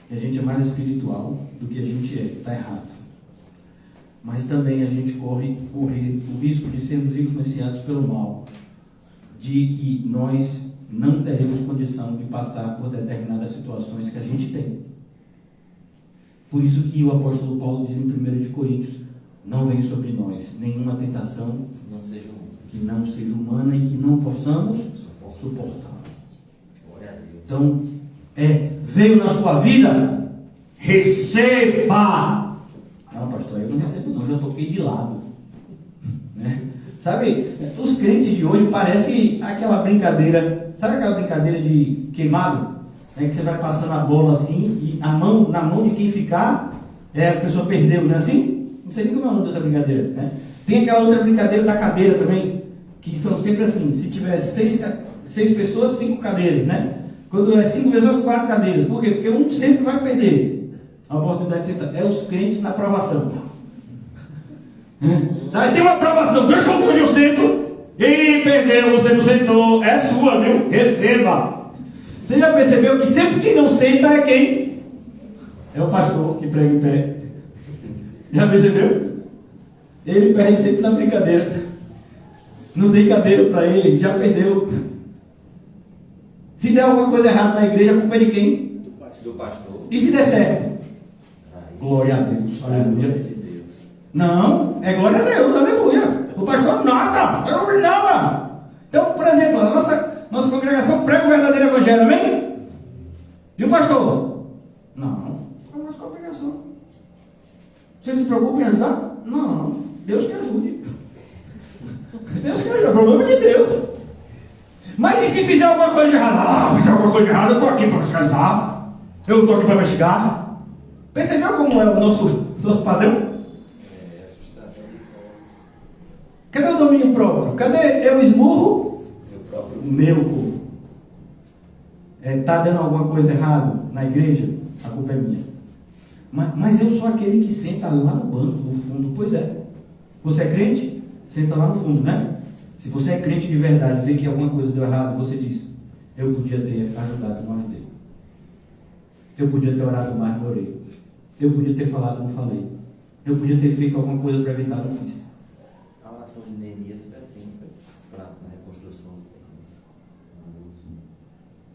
que a gente é mais espiritual do que a gente é. Está errado. Mas também a gente corre o risco de sermos influenciados pelo mal. De que nós não teremos condição de passar por determinadas situações que a gente tem. Por isso que o apóstolo Paulo diz em 1 Coríntios: não vem sobre nós nenhuma tentação que não seja humana e que não possamos suportar. Glória a Deus. Então, veio na sua vida, receba. Não, pastor, eu não recebo não, já toquei de lado. Né? Sabe, os crentes de hoje parecem aquela brincadeira, sabe aquela brincadeira de queimado? Que você vai passando a bola assim, e na mão de quem ficar, a pessoa perdeu, não é assim? Não sei nem como é o nome dessa brincadeira, né? Tem aquela outra brincadeira da cadeira também, que são sempre assim, se tiver 6 pessoas, 5 cadeiras, né? Quando é 5 pessoas, 4 cadeiras. Por quê? Porque um sempre vai perder a oportunidade de sentar. É os crentes na aprovação. Tem uma aprovação, deixa eu ver, eu sento. Ih, perdeu, você não sentou. É sua, viu? Receba. Você já percebeu que sempre quem não senta é quem? É o pastor que prega em pé. Já percebeu? Ele perde sempre na brincadeira. Não tem cadeira para ele, já perdeu. Se der alguma coisa errada na igreja, a culpa é de quem? Do pastor. E se der certo? Glória a Deus. Aleluia. Não, é glória a Deus, aleluia. O pastor nada, eu não vi nada. Então, por exemplo, a Nossa congregação prega o verdadeiro evangelho, amém? E o pastor? Não, é a nossa congregação. Você se preocupa em ajudar? Não, Deus que ajude. Deus que ajude, é o problema de Deus. Mas e se fizer alguma coisa de errada? Fizer alguma coisa de errada, eu estou aqui para fiscalizar. Eu estou aqui para investigar. Percebeu como é o nosso padrão? Cadê o domínio próprio? Cadê eu esmurro? O meu corpo. Está dando alguma coisa errada na igreja? A culpa é minha. Mas eu sou aquele que senta lá no banco, no fundo. Pois é. Você é crente? Senta lá no fundo, né? Se você é crente de verdade, vê que alguma coisa deu errado, você diz: eu podia ter ajudado, não ajudei. Eu podia ter orado mais, não orei. Eu podia ter falado, não falei. Eu podia ter feito alguma coisa para evitar, não fiz. A oração de Neemias foi assim, para a reconstrução.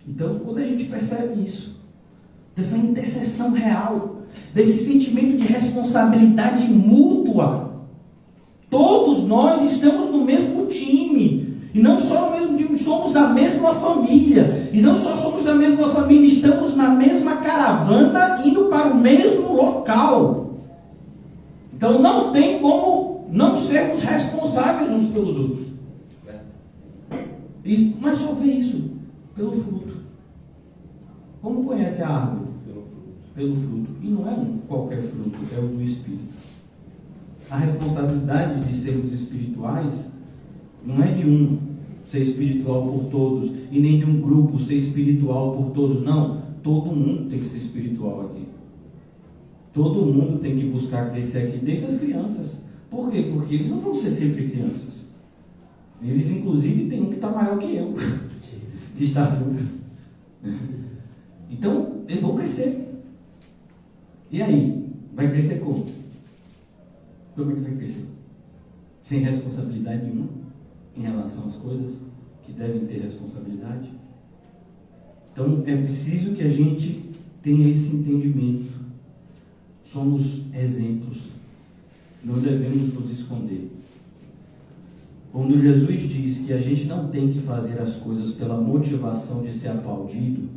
Então, quando a gente percebe isso, dessa intercessão real, desse sentimento de responsabilidade mútua, todos nós estamos no mesmo time. E não só no mesmo time, somos da mesma família. E não só somos da mesma família, estamos na mesma caravana, indo para o mesmo local. Então não tem como não sermos responsáveis uns pelos outros. Mas só vê isso pelo fruto. Como conhece a árvore? Pelo fruto. E não é qualquer fruto, é o do Espírito. A responsabilidade de sermos espirituais não é de um ser espiritual por todos, e nem de um grupo ser espiritual por todos. Não, todo mundo tem que ser espiritual aqui. Todo mundo tem que buscar crescer aqui, desde as crianças. Por quê? Porque eles não vão ser sempre crianças. Eles, inclusive, tem um que está maior que eu, de estatura. Então, eles vão crescer. E aí? Vai crescer como? Como é que vai crescer? Sem responsabilidade nenhuma em relação às coisas que devem ter responsabilidade. Então, é preciso que a gente tenha esse entendimento. Somos exemplos. Não devemos nos esconder. Quando Jesus diz que a gente não tem que fazer as coisas pela motivação de ser aplaudido,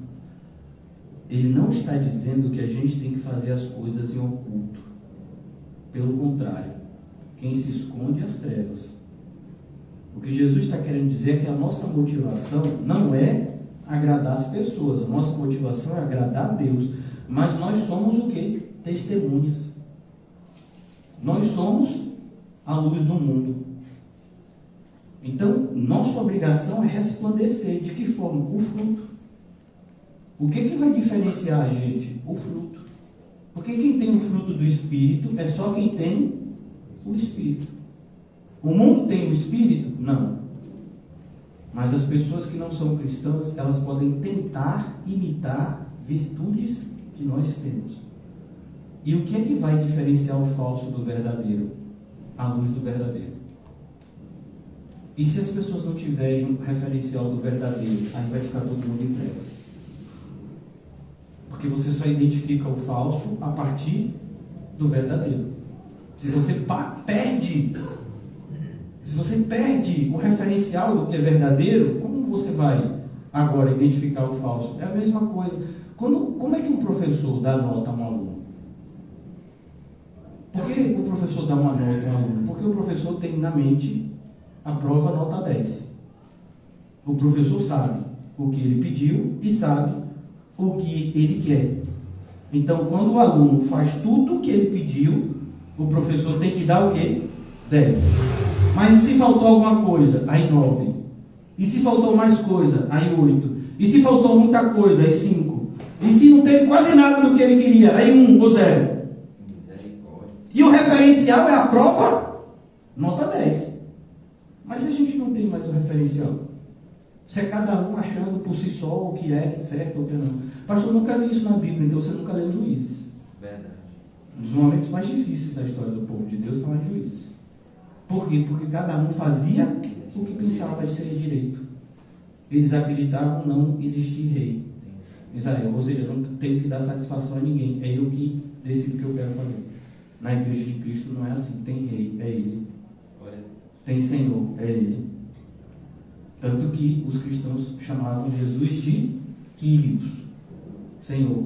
Ele não está dizendo que a gente tem que fazer as coisas em oculto. Pelo contrário, quem se esconde é as trevas. O que Jesus está querendo dizer é que a nossa motivação não é agradar as pessoas, a nossa motivação é agradar a Deus. Mas nós somos o quê? Testemunhas. Nós somos a luz do mundo. Então, nossa obrigação é resplandecer. De que forma? O fruto. O que vai diferenciar a gente? O fruto. Porque quem tem o fruto do Espírito é só quem tem o Espírito. O mundo tem o Espírito? Não. Mas as pessoas que não são cristãs, elas podem tentar imitar virtudes que nós temos. E o que é que vai diferenciar o falso do verdadeiro? A luz do verdadeiro. E se as pessoas não tiverem um referencial do verdadeiro, aí vai ficar todo mundo em trevas. Porque você só identifica o falso a partir do verdadeiro. Se você perde o referencial do que é verdadeiro, como você vai agora identificar o falso? É a mesma coisa. Como é que um professor dá nota a um aluno? Por que o professor dá uma nota a um aluno? Porque o professor tem na mente a prova nota 10. O professor sabe o que ele pediu e sabe o que ele quer. Então, quando o aluno faz tudo o que ele pediu, o professor tem que dar o quê? 10. Mas e se faltou alguma coisa? Aí 9. E se faltou mais coisa? Aí 8. E se faltou muita coisa? Aí 5. E se não teve quase nada do que ele queria? Aí 1 ou 0. E o referencial é a prova nota 10. Mas se a gente não tem mais o referencial, se é cada um achando por si só o que é certo ou o que não. Pastor, eu nunca vi isso na Bíblia, então você nunca leu Juízes. Verdade. Um dos momentos mais difíceis da história do povo de Deus estão em Juízes. Por quê? Porque cada um fazia o que pensava de ser direito. Eles acreditavam não existir rei Israel, ou seja, não tenho que dar satisfação a ninguém, é eu que decido o que eu quero fazer. Na igreja de Cristo não é assim, tem rei, é Ele. Tem Senhor, é Ele. Tanto que os cristãos chamavam Jesus de Kyrios, Senhor.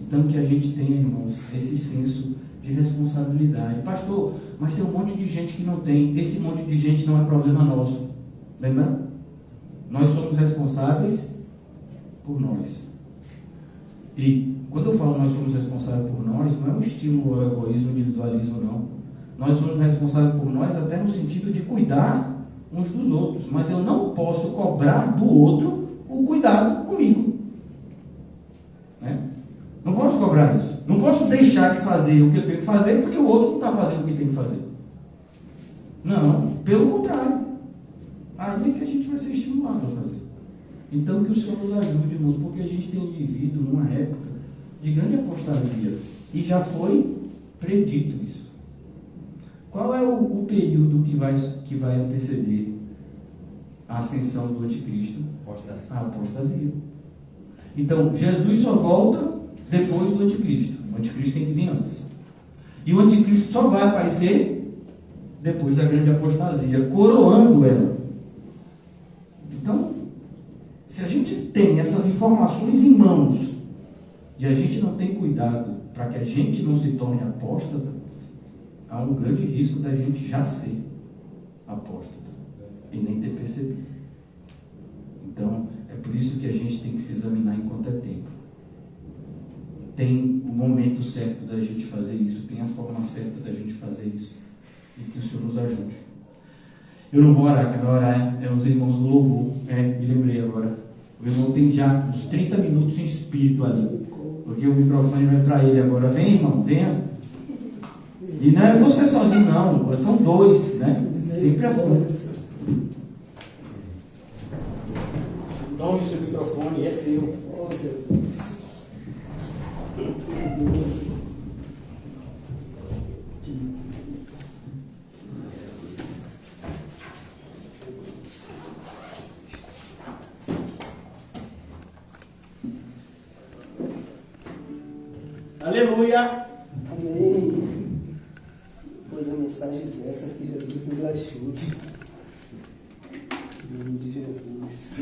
Então que a gente tenha, irmãos, esse senso de responsabilidade. Pastor, mas tem um monte de gente que não tem. Esse monte de gente não é problema nosso. Lembra? Nós somos responsáveis por nós. E quando eu falo nós somos responsáveis por nós, não é um estímulo ao egoísmo, individualismo, não. Nós somos responsáveis por nós até no sentido de cuidar uns dos outros. Mas eu não posso cobrar do outro o cuidado comigo. Né? Não posso cobrar isso. Não posso deixar de fazer o que eu tenho que fazer porque o outro não está fazendo o que tem que fazer. Não, pelo contrário. Aí é que a gente vai ser estimulado a fazer. Então que o Senhor nos ajude, irmãos, porque a gente tem vivido numa época de grande apostasia. E já foi predito isso. Qual é o período que vai anteceder a ascensão do anticristo? A apostasia. Então, Jesus só volta depois do anticristo. O anticristo tem que vir antes. E o anticristo só vai aparecer depois da grande apostasia, coroando ela. Então, se a gente tem essas informações em mãos e a gente não tem cuidado para que a gente não se torne apóstata, há um grande risco da gente já ser apóstata e nem ter percebido. Então, é por isso que a gente tem que se examinar enquanto é tempo. Tem o momento certo da gente fazer isso, tem a forma certa da gente fazer isso. E que o Senhor nos ajude. Eu não vou orar, quem vai orar é os irmãos do louvor. Me lembrei agora. O irmão tem já uns 30 minutos em espírito ali. Porque o microfone vai para ele agora. Vem, irmão, venha. E não é você sozinho, não. São dois, né? Sempre assim. Tome o seu microfone, é seu. Oh, Jesus. Aleluia! Amém. Depois da mensagem dessa, que Jesus nos ajude. Em nome de Jesus.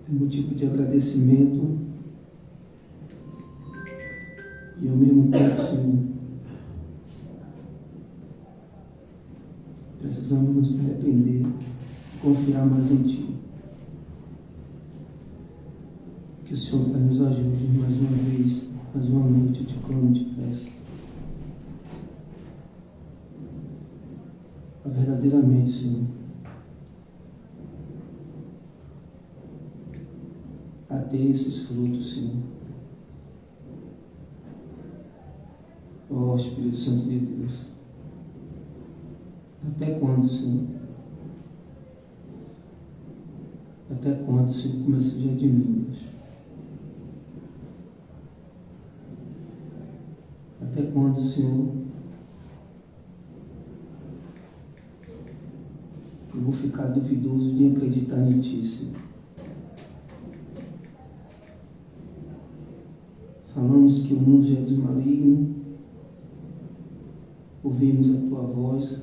é motivo de agradecimento e ao mesmo tempo, Senhor, precisamos nos arrepender e confiar mais em Ti. Que o Senhor Pai nos ajude mais uma vez, mais uma noite de clamo de preces. A verdadeiramente, Senhor, a ter esses frutos, Senhor. Ó Espírito Santo de Deus. Até quando, Senhor? Até quando, Senhor, começa o dia de mim, Deus? Até quando, Senhor, eu vou ficar duvidoso de acreditar em Ti, Senhor? Falamos que o mundo já é maligno, ouvimos a Tua voz,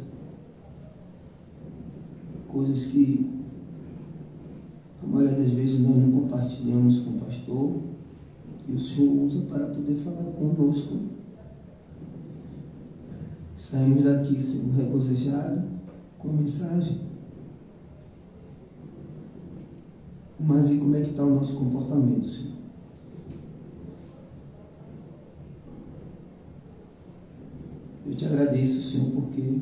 coisas que a maioria das vezes nós não compartilhamos com o pastor, e o Senhor usa para poder falar conosco. Saímos daqui, Senhor, regozijados com a mensagem. Mas e como é que está o nosso comportamento, Senhor? Eu te agradeço, Senhor, porque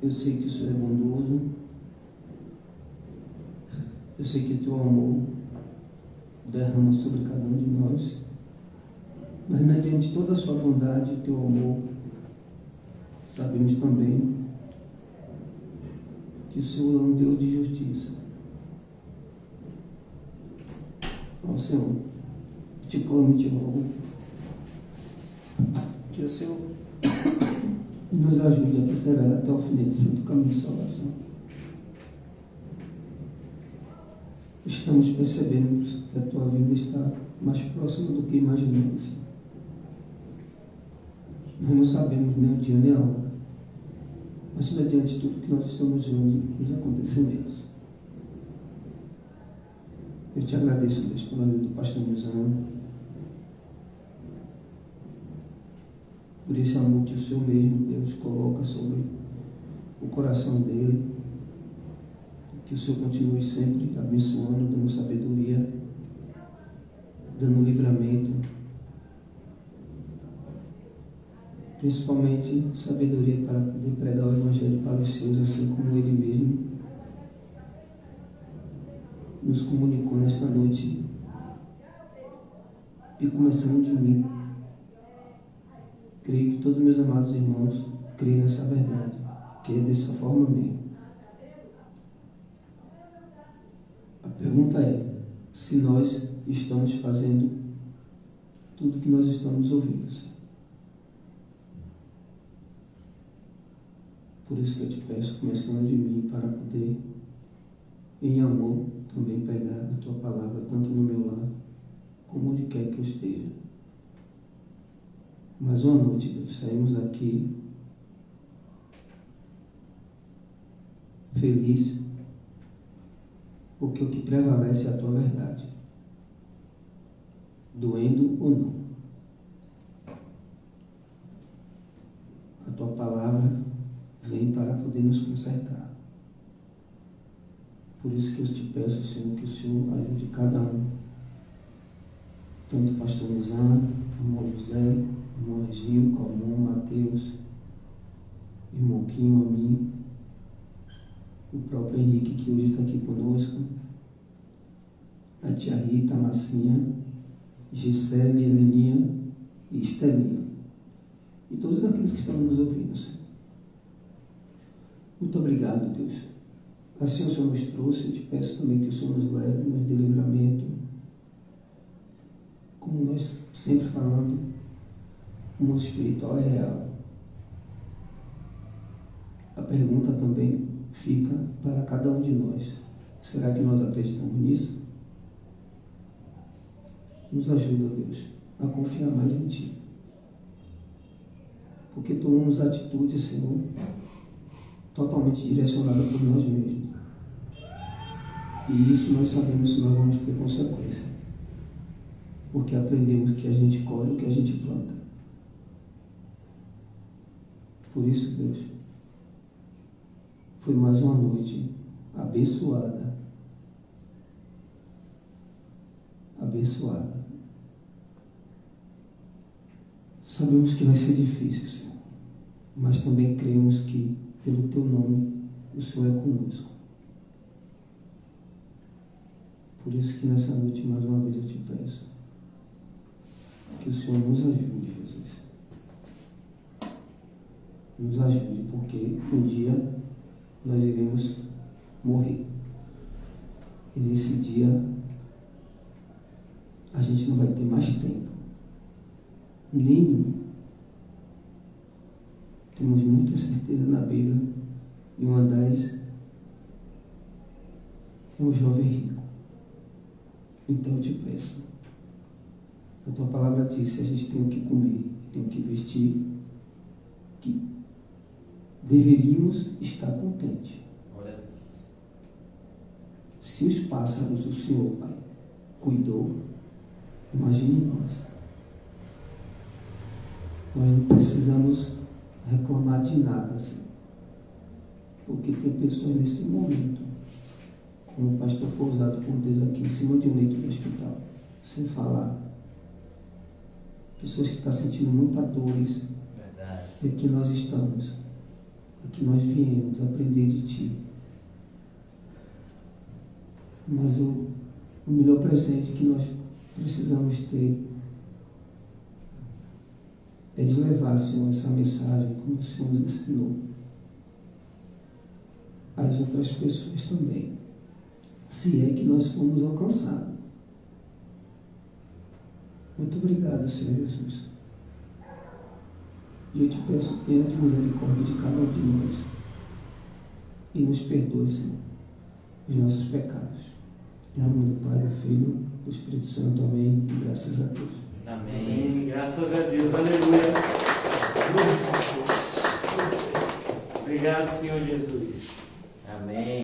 eu sei que o Senhor é bondoso. Eu sei que o Teu amor derrama sobre cada um de nós. Mas mediante toda a Sua bondade e Teu amor, sabemos também que o Senhor é um Deus de justiça. Ó Senhor, eu te clamo e te rogo que o Senhor nos ajude a perseverar até o fim desse santo caminho de salvação. Estamos percebendo que a Tua vinda está mais próxima do que imaginamos. Nós não sabemos nem o dia nem a hora, mas mediante tudo que nós estamos vendo nos acontecimentos. Eu te agradeço, Deus, pela vida do pastor Nilson, por esse amor que o Senhor mesmo, Deus, coloca sobre o coração dele. Que o Senhor continue sempre abençoando, dando sabedoria, dando livramento, principalmente sabedoria para poder pregar o Evangelho para os seus, assim como ele mesmo nos comunicou nesta noite. E começando de mim, creio que todos meus amados irmãos creem nessa verdade, que é dessa forma mesmo. A pergunta é se nós estamos fazendo tudo que nós estamos ouvindo. Por isso que eu te peço, começando de mim, para poder, em amor, também pegar a Tua palavra, tanto no meu lado, como onde quer que eu esteja. Mais uma noite, Deus, saímos daqui feliz, porque o que prevalece é a Tua verdade, doendo ou não. A Tua palavra vem para poder nos consertar. Por isso que eu te peço, Senhor, que o Senhor ajude cada um, tanto o pastor Nizam, irmão José, irmão Regil, Calmon, Mateus, irmão Quinho, a mim, o próprio Henrique, que hoje está aqui conosco, a tia Rita, a Massinha, Gisele, Heleninha e Estelinha, e todos aqueles que estão nos ouvindo, Senhor. Muito obrigado, Deus. Assim o Senhor nos trouxe, eu te peço também que o Senhor nos leve, nos dê livramento. Como nós sempre falamos, o mundo espiritual é real. A pergunta também fica para cada um de nós. Será que nós acreditamos nisso? Nos ajuda, Deus, a confiar mais em Ti. Porque tomamos atitudes, Senhor, totalmente direcionada por nós mesmos. E isso nós sabemos que nós vamos ter consequência. Porque aprendemos que a gente colhe o que a gente planta. Por isso, Deus, foi mais uma noite abençoada. Abençoada. Sabemos que vai ser difícil, Senhor, mas também cremos que, pelo Teu nome, o Senhor é conosco. Por isso que nessa noite, mais uma vez, eu te peço que o Senhor nos ajude, Jesus. Nos ajude, porque um dia nós iremos morrer. E nesse dia, a gente não vai ter mais tempo. Nenhum. Temos muita certeza na Bíblia, e uma das é um jovem rico. Então eu te peço, a tua palavra diz: se a gente tem o que comer, tem o que vestir, que deveríamos estar contentes. Se os pássaros o Senhor, Pai, cuidou, imagine nós. Nós não precisamos reclamar de nada, Senhor. Porque tem pessoas nesse momento, como o pastor Pousado por Deus aqui, em cima de um leito do hospital, sem falar. Pessoas que estão sentindo muita dores. Verdade. E aqui nós estamos. Aqui nós viemos aprender de Ti. Mas o melhor presente que nós precisamos ter é de levar, Senhor, essa mensagem, como o Senhor nos ensinou, às outras pessoas também, se é que nós fomos alcançados. Muito obrigado, Senhor Jesus. E eu te peço, tenha de misericórdia de cada um de nós e nos perdoe, Senhor, os nossos pecados. Em nome do Pai, do Filho, do Espírito Santo. Amém. E graças a Deus. Amém. Graças a Deus. Aleluia. Obrigado, Senhor Jesus. Amém.